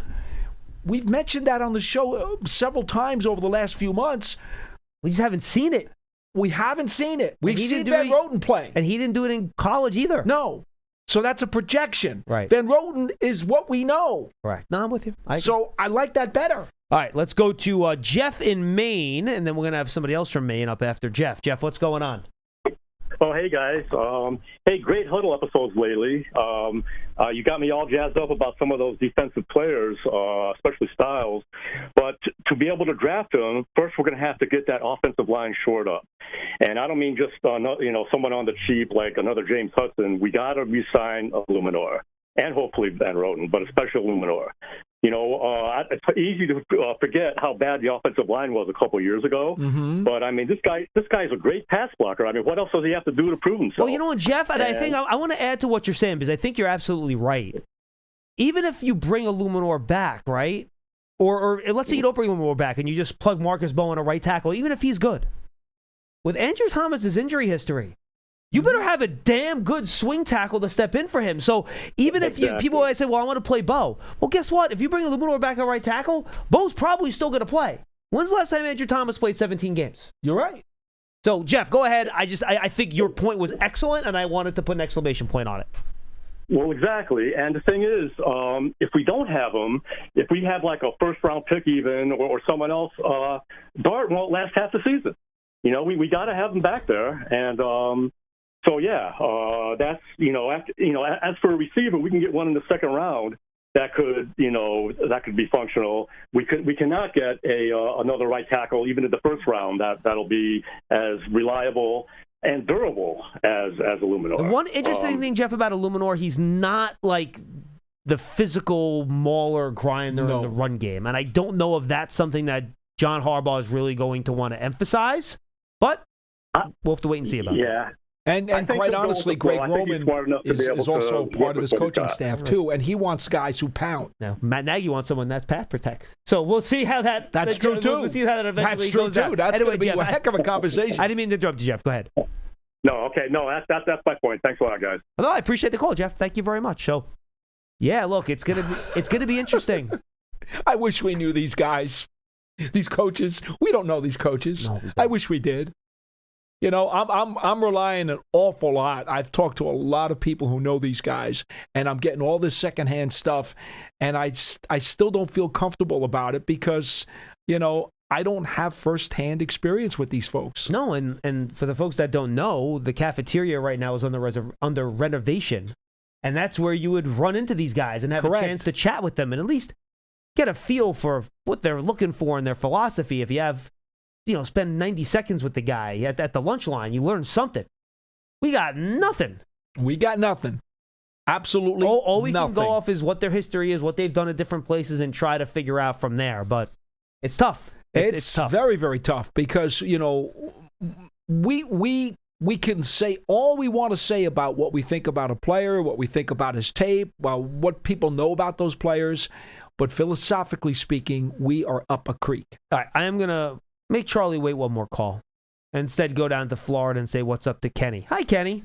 S6: We've mentioned that on the show several times over the last few months.
S5: We just haven't seen it.
S6: We haven't seen it. We've
S5: he
S6: seen
S5: didn't do
S6: Van
S5: it-
S6: Roten play.
S5: And he didn't do it in college either.
S6: No. So that's a projection.
S5: Right.
S6: Van Roten is what we know.
S5: Right. No, I'm with you.
S6: So I like that better.
S5: All right, let's go to Jeff in Maine, and then we're going to have somebody else from Maine up after Jeff. Jeff, what's going on?
S8: Oh, hey, guys. Hey, great huddle episodes lately. You got me all jazzed up about some of those defensive players, especially Styles. But to be able to draft them, first we're going to have to get that offensive line shored up. And I don't mean just someone on the cheap like another James Hudson. We got to re-sign Luminor and hopefully Van Roten, but especially Luminor. It's easy to forget how bad the offensive line was a couple of years ago.
S6: Mm-hmm.
S8: But I mean, this guy's a great pass blocker. I mean, what else does he have to do to prove himself?
S5: Well, you know what, Jeff, and I think I want to add to what you're saying because I think you're absolutely right. Even if you bring a Luminor back, right? Or let's say you don't bring Luminor back and you just plug Marcus Bowe in a right tackle, even if he's good. With Andrew Thomas's injury history, you better have a damn good swing tackle to step in for him. So even if people always say, well, I want to play Bowe. Well, guess what? If you bring a Luminor back at right tackle, Bowe's probably still going to play. When's the last time Andrew Thomas played 17 games?
S6: You're right.
S5: So, Jeff, go ahead. I think your point was excellent, and I wanted to put an exclamation point on it.
S8: Well, exactly. And the thing is, if we don't have him, if we have like a first-round pick even or someone else, Dart won't last half the season. We got to have him back there. And so, yeah, that's, as for a receiver, we can get one in the second round that could be functional. We cannot get another right tackle even in the first round that'll be as reliable and durable as a Luminor.
S5: The one interesting thing, Jeff, about a Luminor, he's not like the physical mauler grinder in the run game. And I don't know if that's something that John Harbaugh is really going to want to emphasize, but we'll have to wait and see about that.
S6: And quite honestly, Greg Roman is also part of his coaching staff, too, and he wants guys who pound.
S5: Now, Matt Nagy wants someone that's path protects. So we'll see how
S6: That's true, too.
S5: We'll see how that eventually
S6: That's true,
S5: goes
S6: too.
S5: out.
S6: That's
S5: Anyway,
S6: going to be
S5: Jeff,
S6: a heck of a conversation.
S5: I didn't mean to interrupt you, Jeff. Go ahead.
S8: No, okay. No, that's my point. Thanks a lot, guys.
S5: No, I appreciate the call, Jeff. Thank you very much. So, yeah, look, it's gonna be interesting.
S6: I wish we knew these guys, these coaches. We don't know these coaches.
S5: No, we don't.
S6: I wish we did. I'm relying an awful lot. I've talked to a lot of people who know these guys, and I'm getting all this secondhand stuff, and I still don't feel comfortable about it because, I don't have firsthand experience with these folks.
S5: No, and for the folks that don't know, the cafeteria right now is under renovation, and that's where you would run into these guys and have
S6: Correct.
S5: a chance to chat with them and at least get a feel for what they're looking for in their philosophy. If you have spend 90 seconds with the guy at the lunch line, you learn something. We got nothing. Absolutely all we
S6: nothing.
S5: can go off is what their history is, what they've done at different places, and try to figure out from there. But it's tough. It's tough.
S6: Very, very tough because, we can say all we want to say about what we think about a player, what we think about his tape, what people know about those players. But philosophically speaking, we are up a creek.
S5: All right, I am going to make Charlie wait one more call. Instead, go down to Florida and say what's up to Kenny. Hi, Kenny.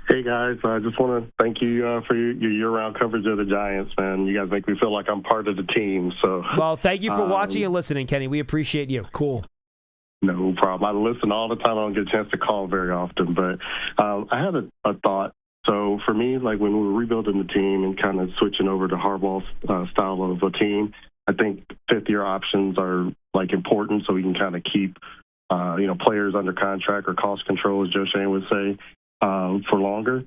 S9: Hey, guys. I just want to thank you for your year-round coverage of the Giants, man. You guys make me feel like I'm part of the team. So,
S5: well, thank you for watching and listening, Kenny. We appreciate you.
S6: Cool.
S9: No problem. I listen all the time. I don't get a chance to call very often. But I had a thought. So, for me, like when we were rebuilding the team and kind of switching over to Harbaugh's style of a team, I think fifth-year options are, like, important so we can kind of keep players under contract or cost control, as Joe Shane would say, for longer.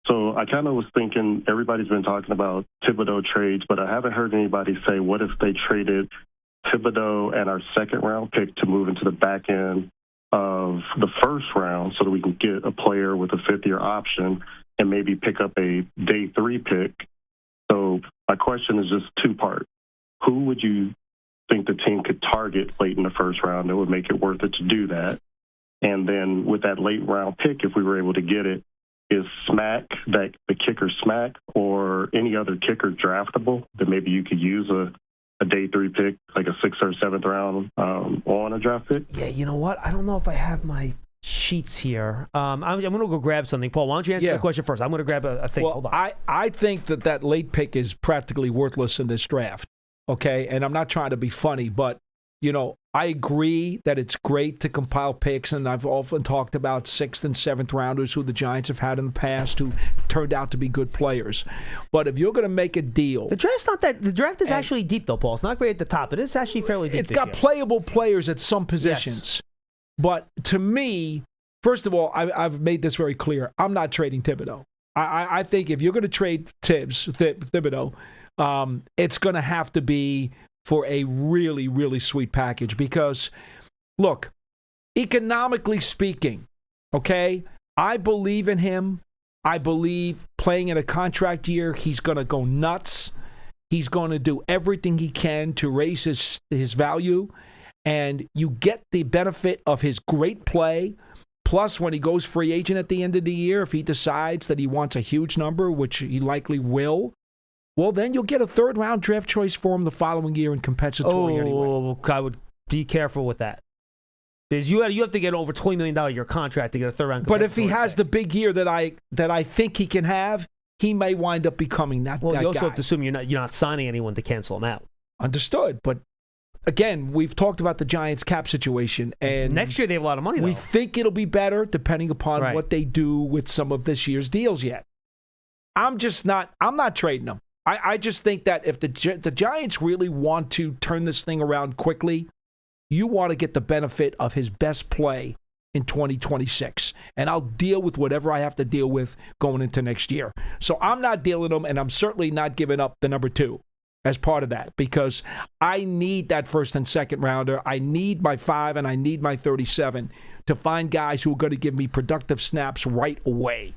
S9: So I kind of was thinking everybody's been talking about Thibodeau trades, but I haven't heard anybody say, what if they traded Thibodeau and our second-round pick to move into the back end of the first round so that we can get a player with a fifth-year option and maybe pick up a day 3 pick. So my question is just two-part. Who would you think the team could target late in the first round that would make it worth it to do that? And then with that late-round pick, if we were able to get it, is Schmeelk, the kicker Schmeelk, or any other kicker draftable that maybe you could use a day 3 pick, like a 6th or 7th round on a draft pick?
S5: Yeah, you know what? I don't know if I have my sheets here. I'm going to go grab something. Paul, why don't you answer the question first? I'm going to grab a thing.
S6: Well,
S5: hold on.
S6: I think that late pick is practically worthless in this draft, okay? And I'm not trying to be funny, but, I agree that it's great to compile picks, and I've often talked about 6th and 7th rounders who the Giants have had in the past who turned out to be good players. But if you're going to make a deal...
S5: The draft is actually deep, though, Paul. It's not great at the top. It is actually fairly deep.
S6: It's got playable players at some positions. Yes. But to me, first of all, I've made this very clear. I'm not trading Thibodeau. I think if you're going to trade Thibodeau, it's going to have to be for a really, really sweet package because, look, economically speaking, okay, I believe in him. I believe playing in a contract year, he's going to go nuts. He's going to do everything he can to raise his value, and you get the benefit of his great play. Plus, when he goes free agent at the end of the year, if he decides that he wants a huge number, which he likely will, well, then you'll get a 3rd-round draft choice for him the following year in compensatory anyway.
S5: I would be careful with that. Because you have to get over $20 million a year contract to get a 3rd-round.
S6: But if he has the big year that I think he can have, he may wind up becoming that guy.
S5: Well, you also have to assume you're not signing anyone to cancel him out.
S6: Understood. But, again, we've talked about the Giants' cap situation. And
S5: next year they have a lot of money, though.
S6: We think it'll be better depending upon what they do with some of this year's deals yet. I'm not trading them. I just think that if the Giants really want to turn this thing around quickly, you want to get the benefit of his best play in 2026. And I'll deal with whatever I have to deal with going into next year. So I'm not dealing them, and I'm certainly not giving up the number 2 as part of that because I need that 1st and 2nd rounder. I need my 5 and I need my 37 to find guys who are going to give me productive snaps right away.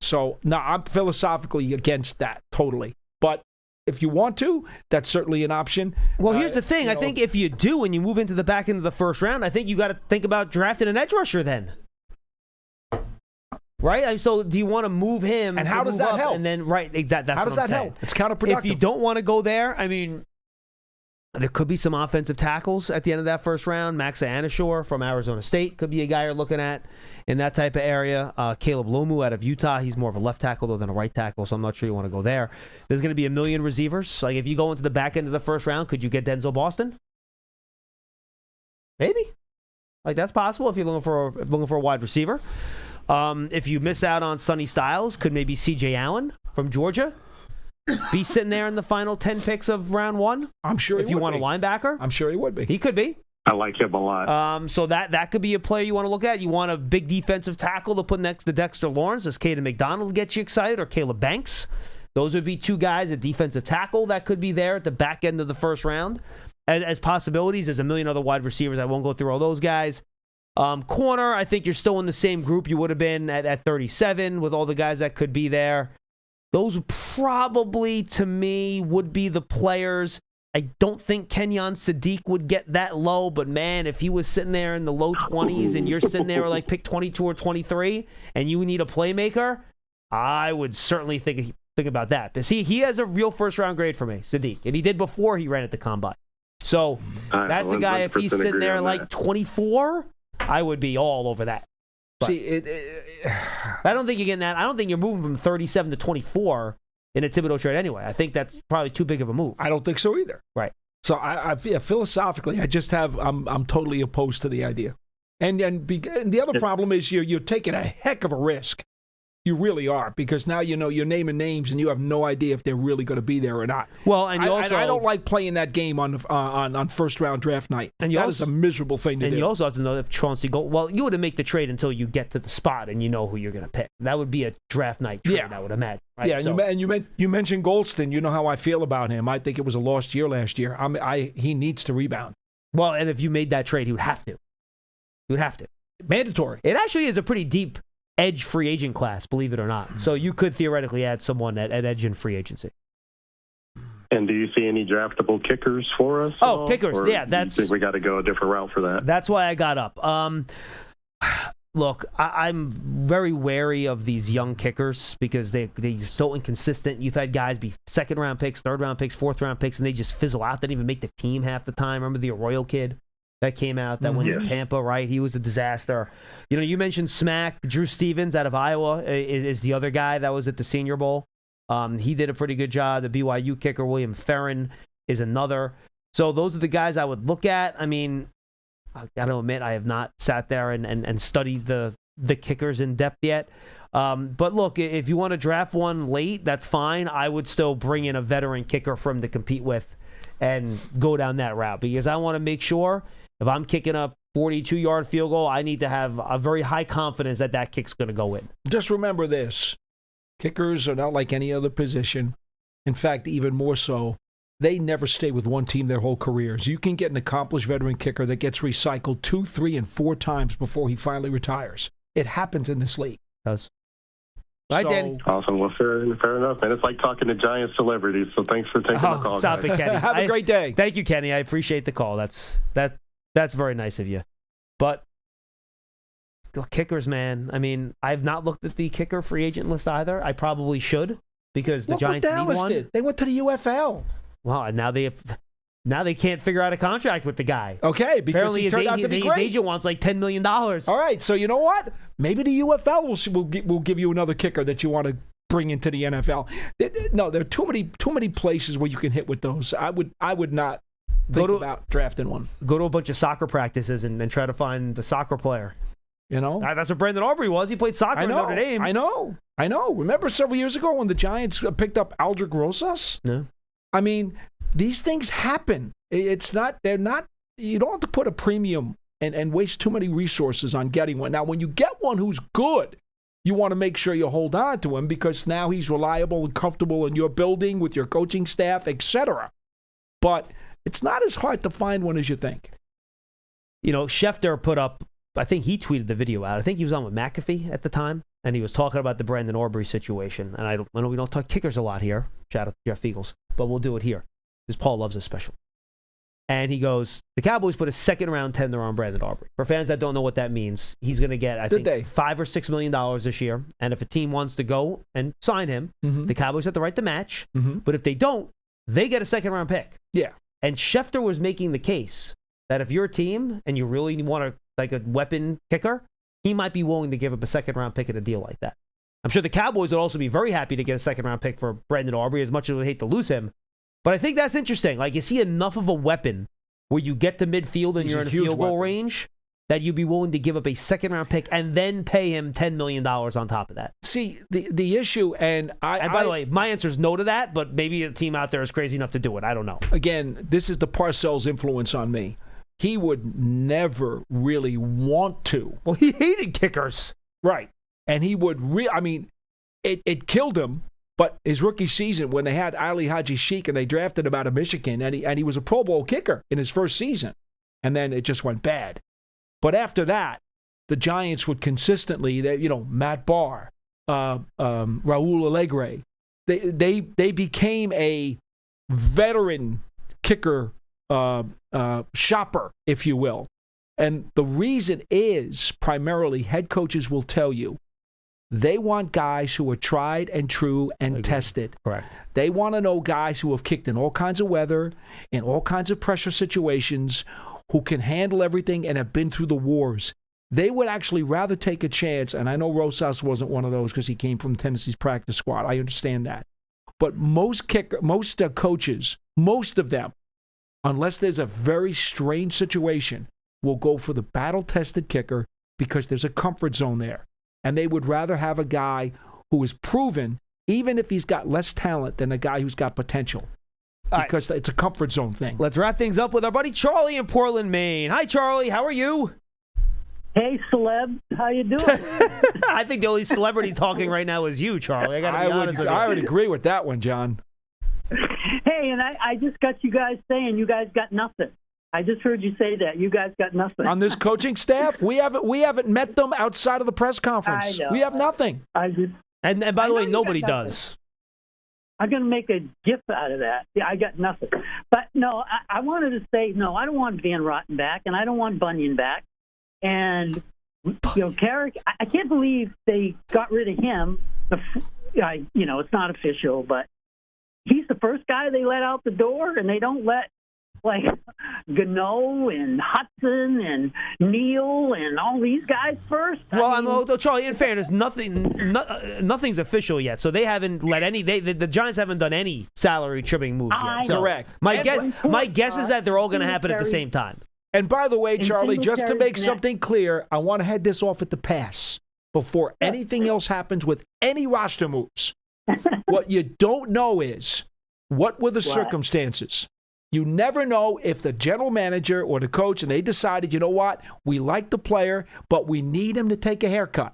S6: So, no, I'm philosophically against that totally. But if you want to, that's certainly an option.
S5: Well, here's the thing. I think if you do and you move into the back end of the 1st round, I think you got to think about drafting an edge rusher then. Right? So do you want to move him?
S6: And how does that help?
S5: And then, that's
S6: how does that help? It's counterproductive.
S5: If you don't want to go there, I mean, there could be some offensive tackles at the end of that 1st round. Max Anashore from Arizona State could be a guy you're looking at in that type of area. Caleb Lomu out of Utah. He's more of a left tackle than a right tackle, so I'm not sure you want to go there. There's going to be a million receivers. Like, if you go into the back end of the 1st round, could you get Denzel Boston? Maybe. Like, that's possible if you're looking for a wide receiver. If you miss out on Sonny Styles, could maybe C.J. Allen from Georgia be sitting there in the final 10 picks of round 1?
S6: I'm sure
S5: if you want a linebacker.
S6: I'm sure he would be.
S5: He could be.
S9: I like him a lot.
S5: So that could be a player you want to look at. You want a big defensive tackle to put next to Dexter Lawrence. Does Caden McDonald get you excited, or Caleb Banks? Those would be 2 guys at defensive tackle that could be there at the back end of the 1st round as possibilities. There's a million other wide receivers. I won't go through all those guys. Corner, I think you're still in the same group you would have been at 37 with all the guys that could be there. Those probably, to me, would be the players. I don't think Kenyon Sadiq would get that low, but man, if he was sitting there in the low 20s and you're sitting there like pick 22 or 23 and you need a playmaker, I would certainly think about that. But see, he has a real 1st-round grade for me, Sadiq, and he did before he ran at the combine. So that's a guy, if he's sitting there like 24, I would be all over that. But
S6: see,
S5: I don't think you're getting that. I don't think you're moving from 37 to 24 in a Thibodeau trade anyway. I think that's probably too big of a move.
S6: I don't think so either.
S5: Right.
S6: So I philosophically, I'm totally opposed to the idea. And the other problem is you're taking a heck of a risk You really are, because now you're naming names and you have no idea if they're really going to be there or not.
S5: Well, and
S6: I don't like playing that game on first round draft night. And that is a miserable thing to do.
S5: And you also have to know if Chauncey goes. Well, you wouldn't make the trade until you get to the spot and you know who you're going to pick. That would be a draft night trade, I would imagine. Right?
S6: Yeah, and you mentioned Golston. You know how I feel about him. I think it was a lost year last year. He needs to rebound.
S5: Well, and if you made that trade, he would have to. He would have to.
S6: Mandatory.
S5: It actually is a pretty deep edge free agent class, believe it or not. So you could theoretically add someone at edge in free agency.
S9: And do you see any draftable kickers for us?
S5: Oh, kickers. Yeah,
S9: that's. Do you think we got to go a different route for that?
S5: That's why I got up. Look, I'm very wary of these young kickers because they're so inconsistent. You've had guys be second-round picks, third-round picks, fourth-round picks, and they just fizzle out. They didn't even make the team half the time. Remember the Arroyo kid that came out that went to Tampa, right? He was a disaster. You mentioned Smack. Drew Stevens out of Iowa is the other guy that was at the Senior Bowl. He did a pretty good job. The BYU kicker, William Ferrin, is another. So those are the guys I would look at. I mean, I got to admit, I have not sat there and studied the kickers in depth yet. But look, if you want to draft one late, that's fine. I would still bring in a veteran kicker for him to compete with and go down that route because I want to make sure if I'm kicking a 42-yard field goal, I need to have a very high confidence that kick's going to go in.
S6: Just remember this. Kickers are not like any other position. In fact, even more so, they never stay with one team their whole careers. You can get an accomplished veteran kicker that gets recycled 2, 3, and 4 times before he finally retires. It happens in this league.
S5: It does. Right, Danny?
S9: Awesome. Well, fair enough, man. It's like talking to giant celebrities, so thanks for taking the call,
S5: stop
S9: guys.
S5: it, Kenny.
S6: Have a great day.
S5: Thank you, Kenny. I appreciate the call. That's very nice of you. But kickers, man. I mean, I've not looked at the kicker free agent list either. I probably should because the Giants need one.
S6: Did. They went to the UFL.
S5: Well, and now they can't figure out a contract with the guy.
S6: Okay, because
S5: apparently
S6: he turned out to be great.
S5: His agent wants like $10 million.
S6: All right, so you know what? Maybe the UFL will give you another kicker that you want to bring into the NFL. No, there are too many places where you can hit with those. I would not think about drafting one.
S5: Go to a bunch of soccer practices and try to find the soccer player.
S6: You know?
S5: That's what Brandon Aubrey was. He played soccer in Notre Dame.
S6: I know. Remember several years ago when the Giants picked up Aldrich Rosas?
S5: No.
S6: I mean, these things happen. You don't have to put a premium and waste too many resources on getting one. Now, when you get one who's good, you want to make sure you hold on to him because now he's reliable and comfortable in your building with your coaching staff, etc. But it's not as hard to find one as you think.
S5: Schefter put up, I think he tweeted the video out. I think he was on with McAfee at the time, and he was talking about the Brandon Aubrey situation. And I know we don't talk kickers a lot here. Shout out to Jeff Eagles. But we'll do it here because Paul loves us special. And he goes, the Cowboys put a second-round tender on Brandon Aubrey. For fans that don't know what that means, he's going to get, I think, $5 or $6 million this year. And if a team wants to go and sign him, the Cowboys have the right to match. But if they don't, they get a second-round pick.
S6: Yeah.
S5: And Schefter was making the case that if you're a team and you really want a weapon kicker, he might be willing to give up a second-round pick in a deal like that. I'm sure the Cowboys would also be very happy to get a second-round pick for Brandon Aubrey, as much as we hate to lose him. But I think that's interesting. Like, is he enough of a weapon where you get to midfield and you're in a field goal range that you'd be willing to give up a second-round pick and then pay him $10 million on top of that?
S6: See, the issue, and
S5: by the way, my answer is no to that, but maybe a team out there is crazy enough to do it. I don't know.
S6: Again, this is the Parcells influence on me. He would never really want to.
S5: Well, he hated kickers.
S6: Right. And he would it killed him. But his rookie season, when they had Ali Haji Sheik and they drafted him out of Michigan, and he was a Pro Bowl kicker in his first season, and then it just went bad. But after that, the Giants would consistently, Matt Barr, Raul Allegre, they became a veteran kicker shopper, if you will. And the reason is primarily head coaches will tell you, they want guys who are tried and true and tested.
S5: Correct.
S6: They want to know guys who have kicked in all kinds of weather, in all kinds of pressure situations, who can handle everything and have been through the wars. They would actually rather take a chance, and I know Rosas wasn't one of those because he came from Tennessee's practice squad. I understand that. But most coaches, most of them, unless there's a very strange situation, will go for the battle-tested kicker because there's a comfort zone there. And they would rather have a guy who is proven, even if he's got less talent than a guy who's got potential. Because it's a comfort zone thing.
S5: Let's wrap things up with our buddy Charlie in Portland, Maine. Hi, Charlie. How are you?
S10: Hey, celeb. How you doing?
S5: I think the only celebrity talking right now is you, Charlie. I got to be honest with you.
S6: I would agree with that one, John.
S10: Hey, and I just got you guys saying you guys got nothing. I just heard you say that. You guys got nothing.
S6: On this coaching staff, we haven't met them outside of the press conference.
S10: I know.
S6: We have nothing.
S5: And by the way, nobody does.
S10: I'm going to make a gif out of that. Yeah, I got nothing. But, no, I wanted to say, no, I don't want Van Rotten back, and I don't want Bunyan back. And, Carrick, I can't believe they got rid of him. It's not official, but he's the first guy they let out the door, and they don't let, Gano and Hudson and Neal and all these guys first.
S5: Charlie, in fairness, nothing's official yet. So they haven't let the Giants haven't done any salary trimming moves yet. So
S6: correct.
S5: My guess is that they're all going to happen at the same time.
S6: And by the way, Charlie, just to make something clear, I want to head this off at the pass before anything else happens with any roster moves. What you don't know is what were the circumstances. You never know if the general manager or the coach, and they decided, you know what, we like the player, but we need him to take a haircut.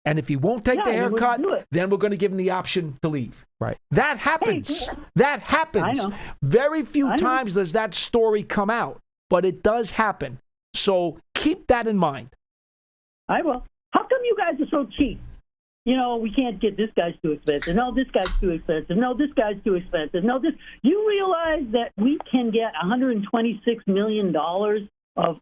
S6: And if he won't take the haircut, then we're going to give him the option to leave.
S5: Right.
S6: That happens. That happens.
S10: I know.
S6: Very few times does that story come out, but it does happen. So keep that in mind.
S10: I will. How come you guys are so cheap? We can't get this guy's too expensive. No, this guy's too expensive. No, this guy's too expensive. No, this. You realize that we can get $126 million of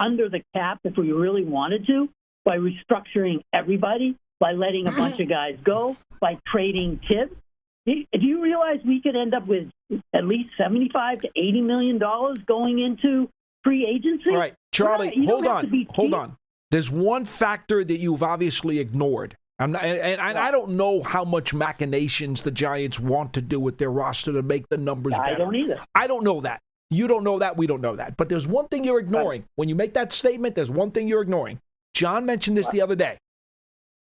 S10: under the cap if we really wanted to by restructuring everybody, by letting a bunch of guys go, by trading Tibbs. Do you realize we could end up with at least $75 to $80 million going into free agency?
S6: All right, Charlie, hold on. There's one factor that you've obviously ignored. I don't know how much machinations the Giants want to do with their roster to make the numbers better.
S10: I don't either.
S6: I don't know that. You don't know that. We don't know that. But there's one thing you're ignoring. Right. When you make that statement, there's one thing you're ignoring. John mentioned this the other day.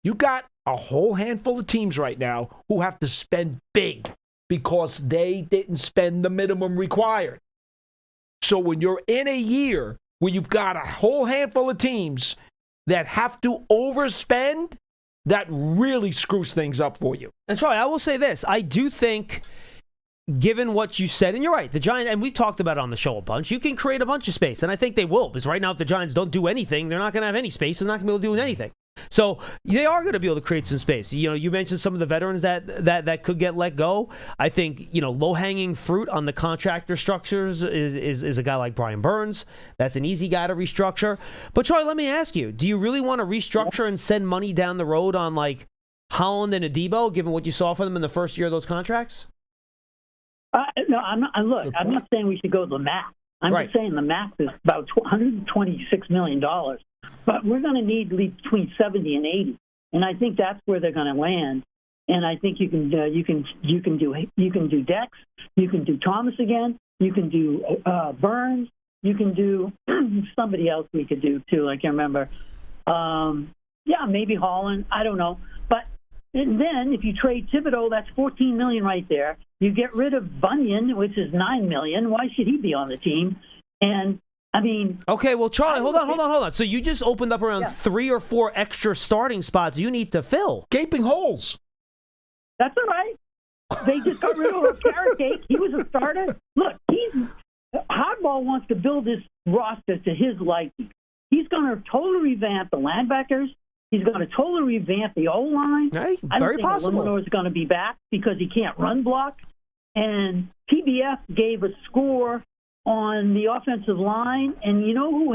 S6: You got a whole handful of teams right now who have to spend big because they didn't spend the minimum required. So when you're in a year where you've got a whole handful of teams that have to overspend, that really screws things up for you.
S5: And Troy, I will say this. I do think, given what you said, and you're right, the Giants, and we've talked about it on the show a bunch, you can create a bunch of space, and I think they will, because right now if the Giants don't do anything, they're not going to have any space, they're not going to be able to do anything. So they are going to be able to create some space. You mentioned some of the veterans that could get let go. I think, low-hanging fruit on the contractor structures is a guy like Brian Burns. That's an easy guy to restructure. But, Troy, let me ask you, do you really want to restructure and send money down the road on, Holland and Adebo, given what you saw from them in the first year of those contracts?
S10: No, I'm not. Look, I'm not saying we should go to the max. I'm just saying the max is about $126 million. But we're going to need between 70 and 80, and I think that's where they're going to land. And I think you can do Dex, you can do Thomas again, you can do Burns, you can do somebody else we could do too. I can't remember. Maybe Holland. I don't know. But then if you trade Thibodeau, that's $14 million right there. You get rid of Bunyan, which is $9 million. Why should he be on the team? And
S5: okay, well, Charlie, hold on. So you just opened up around 3 or 4 extra starting spots you need to fill.
S6: Gaping holes.
S10: That's all right. They just got rid of Carragate. He was a starter. Look, Hardball wants to build this roster to his liking. He's going to totally revamp the linebackers. He's going to totally revamp the O-line.
S5: Right,
S10: I don't think
S5: possible.
S10: Limanor is going to be back because he can't run block. And PBF gave a score on the offensive line, and you know who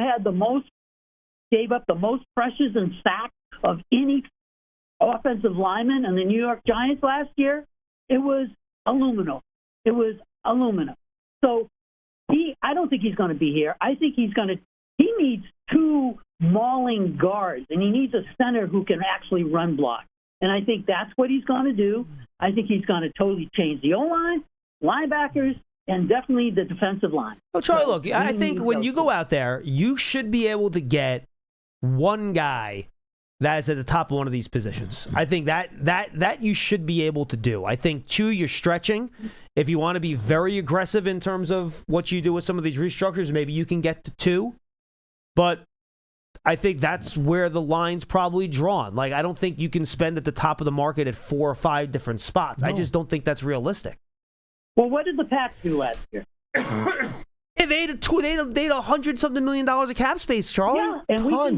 S10: gave up the most pressures and sacks of any offensive lineman in the New York Giants last year? It was Illumino. So I don't think he's going to be here. I think he needs 2 mauling guards, and he needs a center who can actually run block. And I think that's what he's going to do. I think he's going to totally change the O-line, linebackers, and definitely the defensive line.
S5: Well, Charlie, look, I think when you go out there, you should be able to get one guy that is at the top of one of these positions. I think that you should be able to do. I think, 2, you're stretching. If you want to be very aggressive in terms of what you do with some of these restructures, maybe you can get to 2. But I think that's where the line's probably drawn. Like, I don't think you can spend at the top of the market at 4 or 5 different spots. No. I just don't think that's realistic.
S10: Well, what did the Pats do last year?
S5: Yeah, they had $100-something million of cap space, Charlie.
S10: Yeah, and we can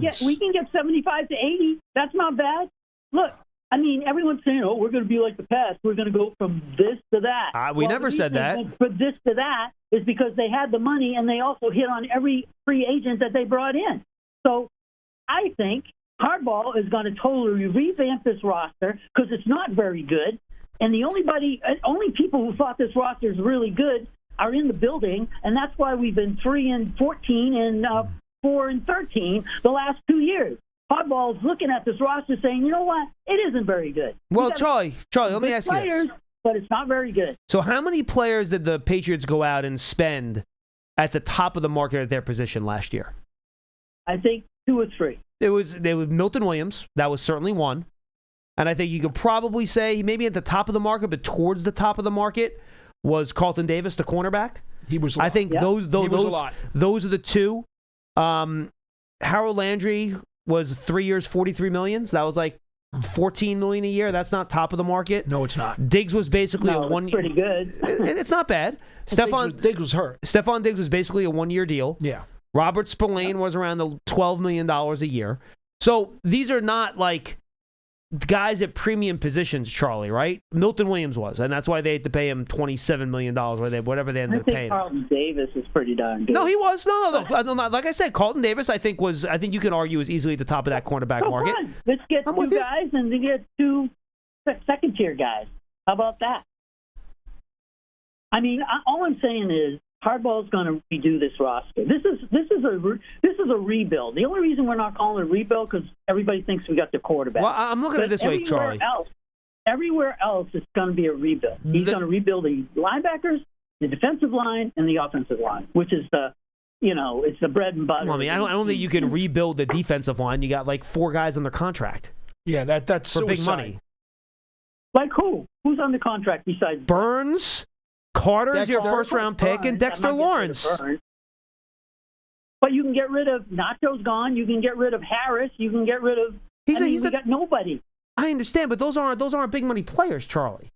S10: get 75 to 80. That's not bad. Look, I mean, everyone's saying, "Oh, we're going to be like the Pats. We're going to go from this to that."
S5: We never said that.
S10: For this to that is because they had the money and they also hit on every free agent that they brought in. So I think Hardball is going to totally revamp this roster because it's not very good. And the only people who thought this roster is really good are in the building, and that's why we've been 3-14 and 4-13 the last 2 years. Hardball's looking at this roster saying, you know what, it isn't very good.
S5: Well, Charlie, let me ask you this.
S10: But it's not very good.
S5: So how many players did the Patriots go out and spend at the top of the market at their position last year?
S10: I think 2 or 3.
S5: It was Milton Williams. That was certainly one. And I think you could probably say maybe at the top of the market, but towards the top of the market, was Carlton Davis, the cornerback.
S6: He was a lot.
S5: I think those are the 2. Harold Landry was 3 years, $43 million. So that was like $14 million a year. That's not top of the market.
S6: No, it's not.
S5: Diggs was basically
S10: a 1 year. Pretty good.
S5: It's not bad.
S6: Diggs was hurt.
S5: Stephon Diggs was basically a 1 year deal.
S6: Yeah.
S5: Robert Spillane was around the $12 million a year. So these are not like guys at premium positions, Charlie, right? Milton Williams was, and that's why they had to pay him $27 million or whatever they ended up paying.
S10: Carlton Davis is pretty darn good.
S5: No, he was. No. Like I said, Carlton Davis, I think you can argue is easily at the top of that cornerback market.
S10: Fine. Let's get 2 guys and then get 2 second-tier guys. How about that? I mean, all I'm saying is Hardball's going to redo this roster. This is a rebuild. The only reason we're not calling it a rebuild because everybody thinks we got the quarterback.
S5: Well, I'm looking at it this way, Charlie.
S10: Everywhere else, it's going to be a rebuild. He's going to rebuild the linebackers, the defensive line, and the offensive line, which is it's the bread and butter.
S5: Well, I mean, I don't think you can rebuild the defensive line. You got like 4 guys under contract.
S6: Yeah, that's
S5: for
S6: suicide.
S5: big money.
S10: Like who? Who's under contract besides
S5: Burns? Carter's your first-round pick, and Dexter Lawrence.
S10: But you can get rid of Nacho's gone. You can get rid of Harris. You can get rid of. We got nobody.
S5: I understand, but those aren't big money players, Charlie.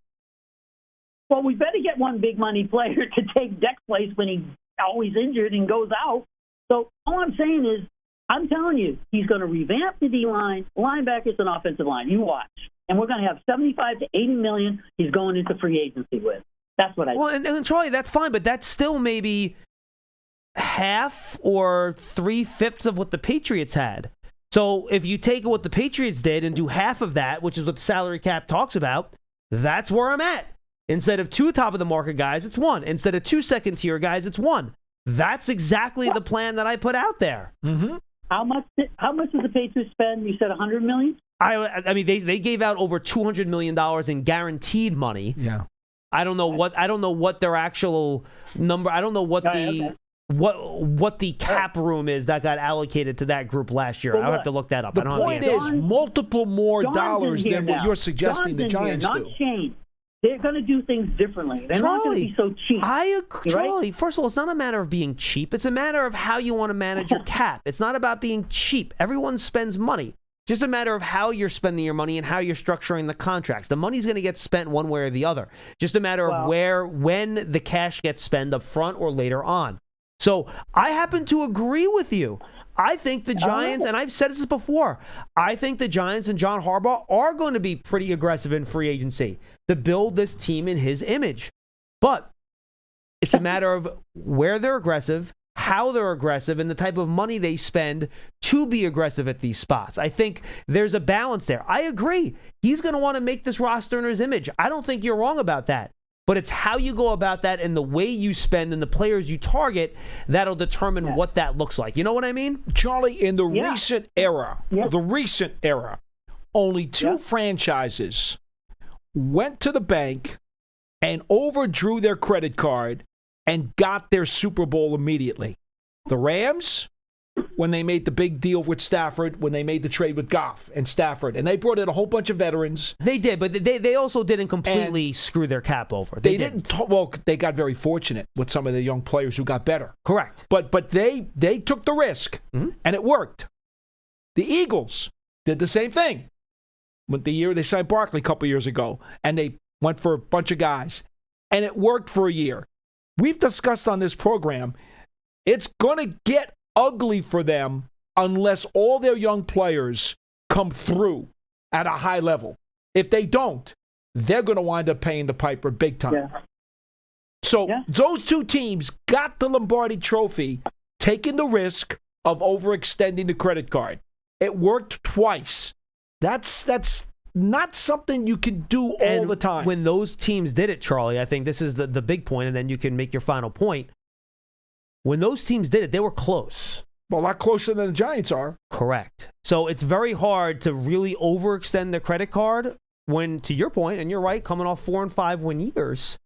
S10: Well, we better get one big money player to take Deck's place when he's always injured and goes out. So all I'm saying is, I'm telling you, he's going to revamp the D-line, linebackers, and offensive line. You watch, and we're going to have 75 to 80 million. He's going into free agency with. That's what I.
S5: Well, and Charlie, that's fine, but that's still maybe half or 3/5 of what the Patriots had. So if you take what the Patriots did and do half of that, which is what the salary cap talks about, that's where I'm at. Instead of 2 top of the market guys, it's 1. Instead of 2 second tier guys, it's 1. That's exactly the plan that I put out there.
S6: Mm-hmm.
S10: How much did the Patriots spend? You said $100 million.
S5: I mean, they gave out over $200 million in guaranteed money.
S6: Yeah.
S5: I don't know what their actual number. I don't know what what the cap room is that got allocated to that group last year. I'll have to look that up.
S6: The point is multiple more dollars than what you're suggesting the Giants do.
S10: Not Shane. They're going to do things differently. They're not going to be so cheap.
S5: I agree. Charlie, first of all, it's not a matter of being cheap. It's a matter of how you want to manage your cap. It's not about being cheap. Everyone spends money. Just a matter of how you're spending your money and how you're structuring the contracts. The money's going to get spent one way or the other. Just a matter of when the cash gets spent up front or later on. So I happen to agree with you. I think the Giants, and I've said this before, I think the Giants and John Harbaugh are going to be pretty aggressive in free agency to build this team in his image. But it's a matter of where they're aggressive, how they're aggressive, and the type of money they spend to be aggressive at these spots. I think there's a balance there. I agree. He's going to want to make this roster in his image. I don't think you're wrong about that. But it's how you go about that and the way you spend and the players you target that'll determine what that looks like. You know what I mean?
S6: Charlie, in the recent era, only 2 franchises went to the bank and overdrew their credit card and got their Super Bowl immediately. The Rams when they made the big deal with Stafford, when they made the trade with Goff and Stafford, and they brought in a whole bunch of veterans.
S5: They did, but they also didn't completely screw their cap over.
S6: They didn't. Well, they got very fortunate with some of the young players who got better.
S5: Correct.
S6: But they took the risk, and it worked. The Eagles did the same thing. With the year they signed Barkley a couple years ago, and they went for a bunch of guys, and it worked for a year. We've discussed on this program, it's going to get ugly for them unless all their young players come through at a high level. If they don't, they're going to wind up paying the piper big time.
S10: Yeah.
S6: So those two teams got the Lombardi Trophy, taking the risk of overextending the credit card. It worked twice. That's not something you can do all the time.
S5: When those teams did it, Charlie, I think this is the big point, and then you can make your final point. When those teams did it, they were close.
S6: Well, a lot closer than the Giants are.
S5: Correct. So it's very hard to really overextend the credit card when, to your point, and you're right, coming off 4 and 5 win years,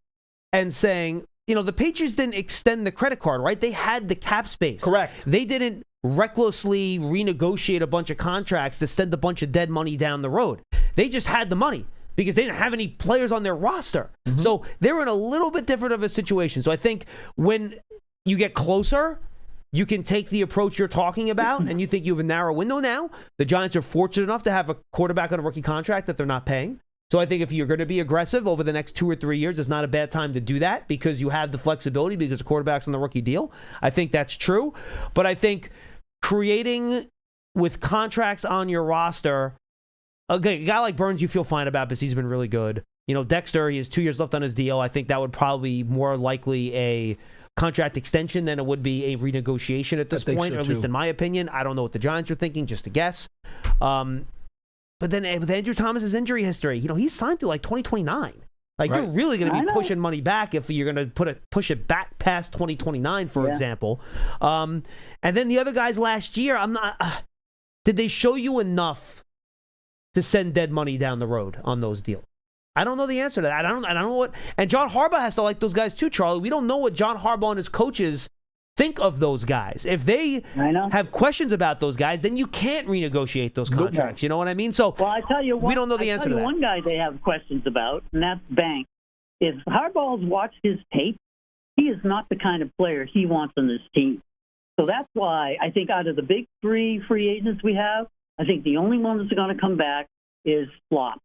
S5: and saying, the Patriots didn't extend the credit card, right? They had the cap space.
S6: Correct.
S5: They didn't recklessly renegotiate a bunch of contracts to send a bunch of dead money down the road. They just had the money because they didn't have any players on their roster. Mm-hmm. So they're in a little bit different of a situation. So I think when you get closer, you can take the approach you're talking about, and you think you have a narrow window now. The Giants are fortunate enough to have a quarterback on a rookie contract that they're not paying. So I think if you're going to be aggressive over the next 2 or 3 years, it's not a bad time to do that because you have the flexibility because the quarterback's on the rookie deal. I think that's true. But I think creating with contracts on your roster, a guy like Burns you feel fine about because he's been really good. Dexter, he has 2 years left on his deal. I think that would probably be more likely a contract extension than it would be a renegotiation at this point, or at least in my opinion. I don't know what the Giants are thinking, just a guess. But then with Andrew Thomas's injury history, he's signed through like 2029. Like you're really going to be pushing money back if you're going to push it back past 2029, for example. And then the other guys last year, I'm not. Did they show you enough to send dead money down the road on those deals? I don't know the answer to that. I don't know what. And John Harbaugh has to like those guys too, Charlie. We don't know what John Harbaugh and his coaches think of those guys. If they have questions about those guys, then you can't renegotiate those contracts. You know what I mean? So
S10: I tell you what,
S5: we don't know the answer to that.
S10: One guy they have questions about, and that's Banks. If Harbaugh's watched his tape, he is not the kind of player he wants on this team. So that's why I think out of the big 3 free agents we have, I think the only one that's going to come back is Flop.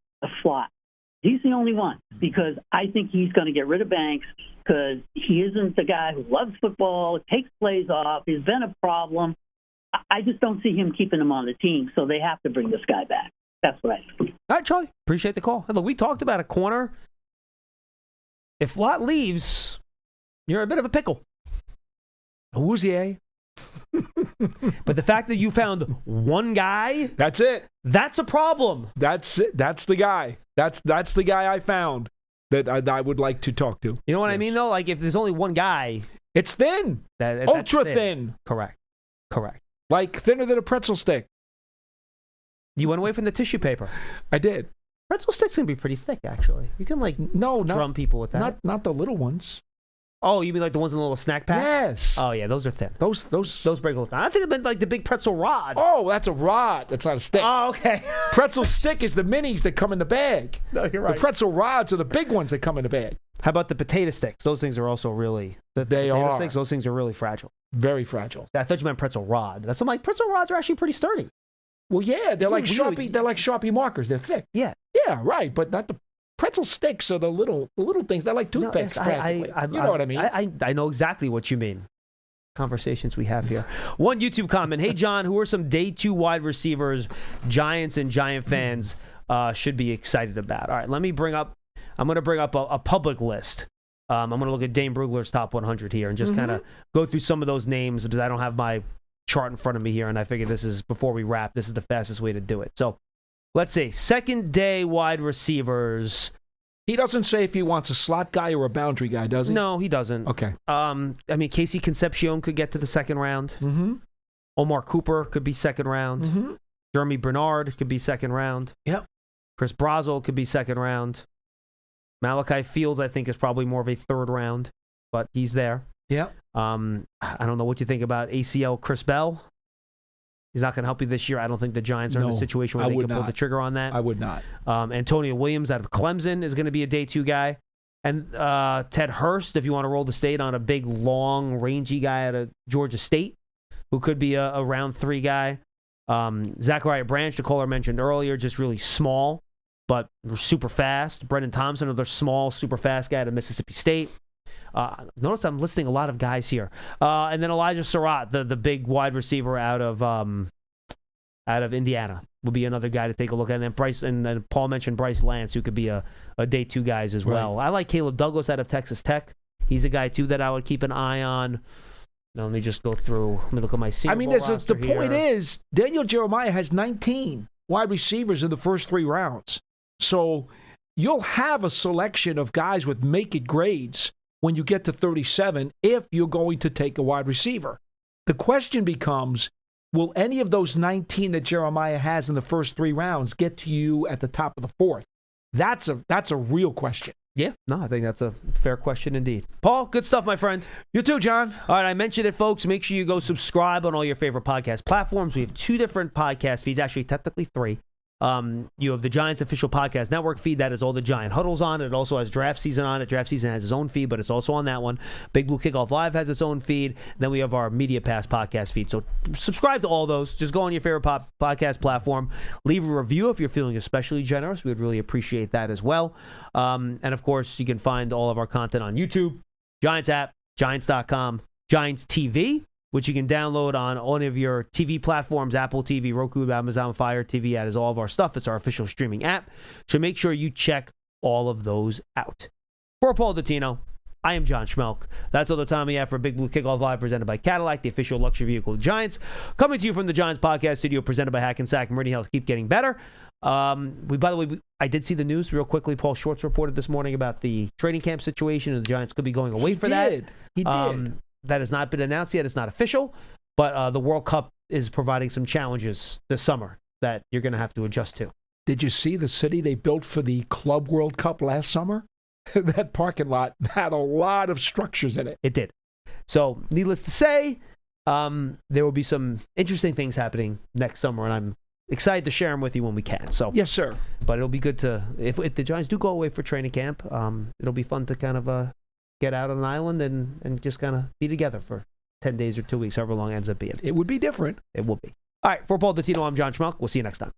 S10: He's the only one because I think he's going to get rid of Banks because he isn't the guy who loves football, takes plays off. He's been a problem. I just don't see him keeping him on the team, so they have to bring this guy back. That's what I think.
S5: All right, Charlie. Appreciate the call. Look, we talked about a corner. If Lott leaves, you're in a bit of a pickle.
S6: Who's he?
S5: But the fact that you found one guy,
S6: that's it.
S5: That's a problem.
S6: That's it. That's the guy. That's the guy I found that I would like to talk to.
S5: You know what I mean, though? Like, if there's only one guy,
S6: it's thin. Ultra thin.
S5: Correct.
S6: Like thinner than a pretzel stick.
S5: You went away from the tissue paper.
S6: I did.
S5: Pretzel sticks can be pretty thick, actually. You can drum people with that.
S6: Not the little ones.
S5: Oh, you mean like the ones in the little snack pack?
S6: Yes.
S5: Oh yeah, those are thin.
S6: Those
S5: break a little time. I think it meant like the big pretzel rod.
S6: Oh, that's a rod. That's not a stick.
S5: Oh, okay.
S6: Pretzel stick is the minis that come in the bag.
S5: No, you're right.
S6: The pretzel rods are the big ones that come in the bag.
S5: How about the potato sticks? Those things are also really. Potato sticks, those things are really fragile.
S6: Very fragile.
S5: I thought you meant pretzel rod. I'm like, pretzel rods are actually pretty sturdy.
S6: Well, yeah, they're like Sharpie. They're like Sharpie markers. They're thick.
S5: Yeah.
S6: Yeah, right. But not the pretzel sticks are the little things. They're like toothpicks. You know what I mean?
S5: I know exactly what you mean. Conversations we have here. One YouTube comment. Hey, John, who are some day 2 wide receivers Giants and Giant fans should be excited about? All right, I'm going to bring up a public list. I'm going to look at Dane Brugler's top 100 here and just kind of go through some of those names because I don't have my chart in front of me here, and I figured before we wrap, this is the fastest way to do it. So let's see. Second day wide receivers.
S6: He doesn't say if he wants a slot guy or a boundary guy, does he?
S5: No, he doesn't.
S6: Okay.
S5: I mean, Casey Concepcion could get to the second round.
S6: Mm-hmm.
S5: Omar Cooper could be second round.
S6: Mm-hmm.
S5: Jeremy Bernard could be second round.
S6: Yep.
S5: Chris Brazel could be second round. Malachi Fields, I think, is probably more of a third round, but he's there.
S6: Yep.
S5: I don't know what you think about ACL Chris Bell. He's not going to help you this year. I don't think the Giants are in a situation where they can pull the trigger on that.
S6: I would not.
S5: Antonio Williams out of Clemson is going to be a day 2 guy. And Ted Hurst, if you want to roll the state on a big, long, rangy guy out of Georgia State, who could be a round 3 guy. Zachariah Branch, the caller mentioned earlier, just really small, but super fast. Brendan Thompson, another small, super fast guy out of Mississippi State. Notice I'm listing a lot of guys here. And then Elijah Surratt, the big wide receiver out of Indiana, will be another guy to take a look at. And then Bryce, and then Paul mentioned Bryce Lance, who could be a day 2 guys as well. Right. I like Caleb Douglas out of Texas Tech. He's a guy, too, that I would keep an eye on. Now, let me just go through. Let me look at my senior bowl roster
S6: the point is, Daniel Jeremiah has 19 wide receivers in the first 3 rounds. So you'll have a selection of guys with make-it grades when you get to 37 if you're going to take a wide receiver. The question becomes, will any of those 19 that Jeremiah has in the first 3 rounds get to you at the top of the 4th? That's a real question.
S5: Yeah, no, I think that's a fair question indeed. Paul, good stuff, my friend.
S6: You too, John.
S5: All right, I mentioned it, folks. Make sure you go subscribe on all your favorite podcast platforms. We have 2 different podcast feeds, actually technically 3. You have the Giants official podcast network feed. That is all the Giant Huddles on. It also has Draft Season on it. Draft Season has its own feed, but it's also on that one. Big Blue Kickoff Live has its own feed. Then we have our Media Pass podcast feed. So subscribe to all those. Just go on your favorite podcast platform. Leave a review if you're feeling especially generous. We would really appreciate that as well. And, of course, you can find all of our content on YouTube, Giants app, Giants.com, Giants TV, which you can download on all of your TV platforms, Apple TV, Roku, Amazon Fire TV. That is all of our stuff. It's our official streaming app. So make sure you check all of those out. For Paul Dottino, I am John Schmeelk. That's all the time we have for Big Blue Kickoff Live, presented by Cadillac, the official luxury vehicle of the Giants. Coming to you from the Giants Podcast Studio, presented by Hackensack and Meridian Health. Keep getting better. By the way, I did see the news real quickly. Paul Schwartz reported this morning about the training camp situation, and the Giants could be going away for that.
S6: He did.
S5: That has not been announced yet. It's not official, but the World Cup is providing some challenges this summer that you're going to have to adjust to.
S6: Did you see the city they built for the Club World Cup last summer? That parking lot had a lot of structures in it.
S5: It did. So, needless to say, there will be some interesting things happening next summer, and I'm excited to share them with you when we can. So,
S6: yes, sir.
S5: But it'll be good to, if the Giants do go away for training camp, it'll be fun to kind of get out on an island and just kind of be together for 10 days or 2 weeks, however long it ends up being.
S6: It would be different.
S5: It will be. All right, for Paul Dottino, I'm John Schmeelk. We'll see you next time.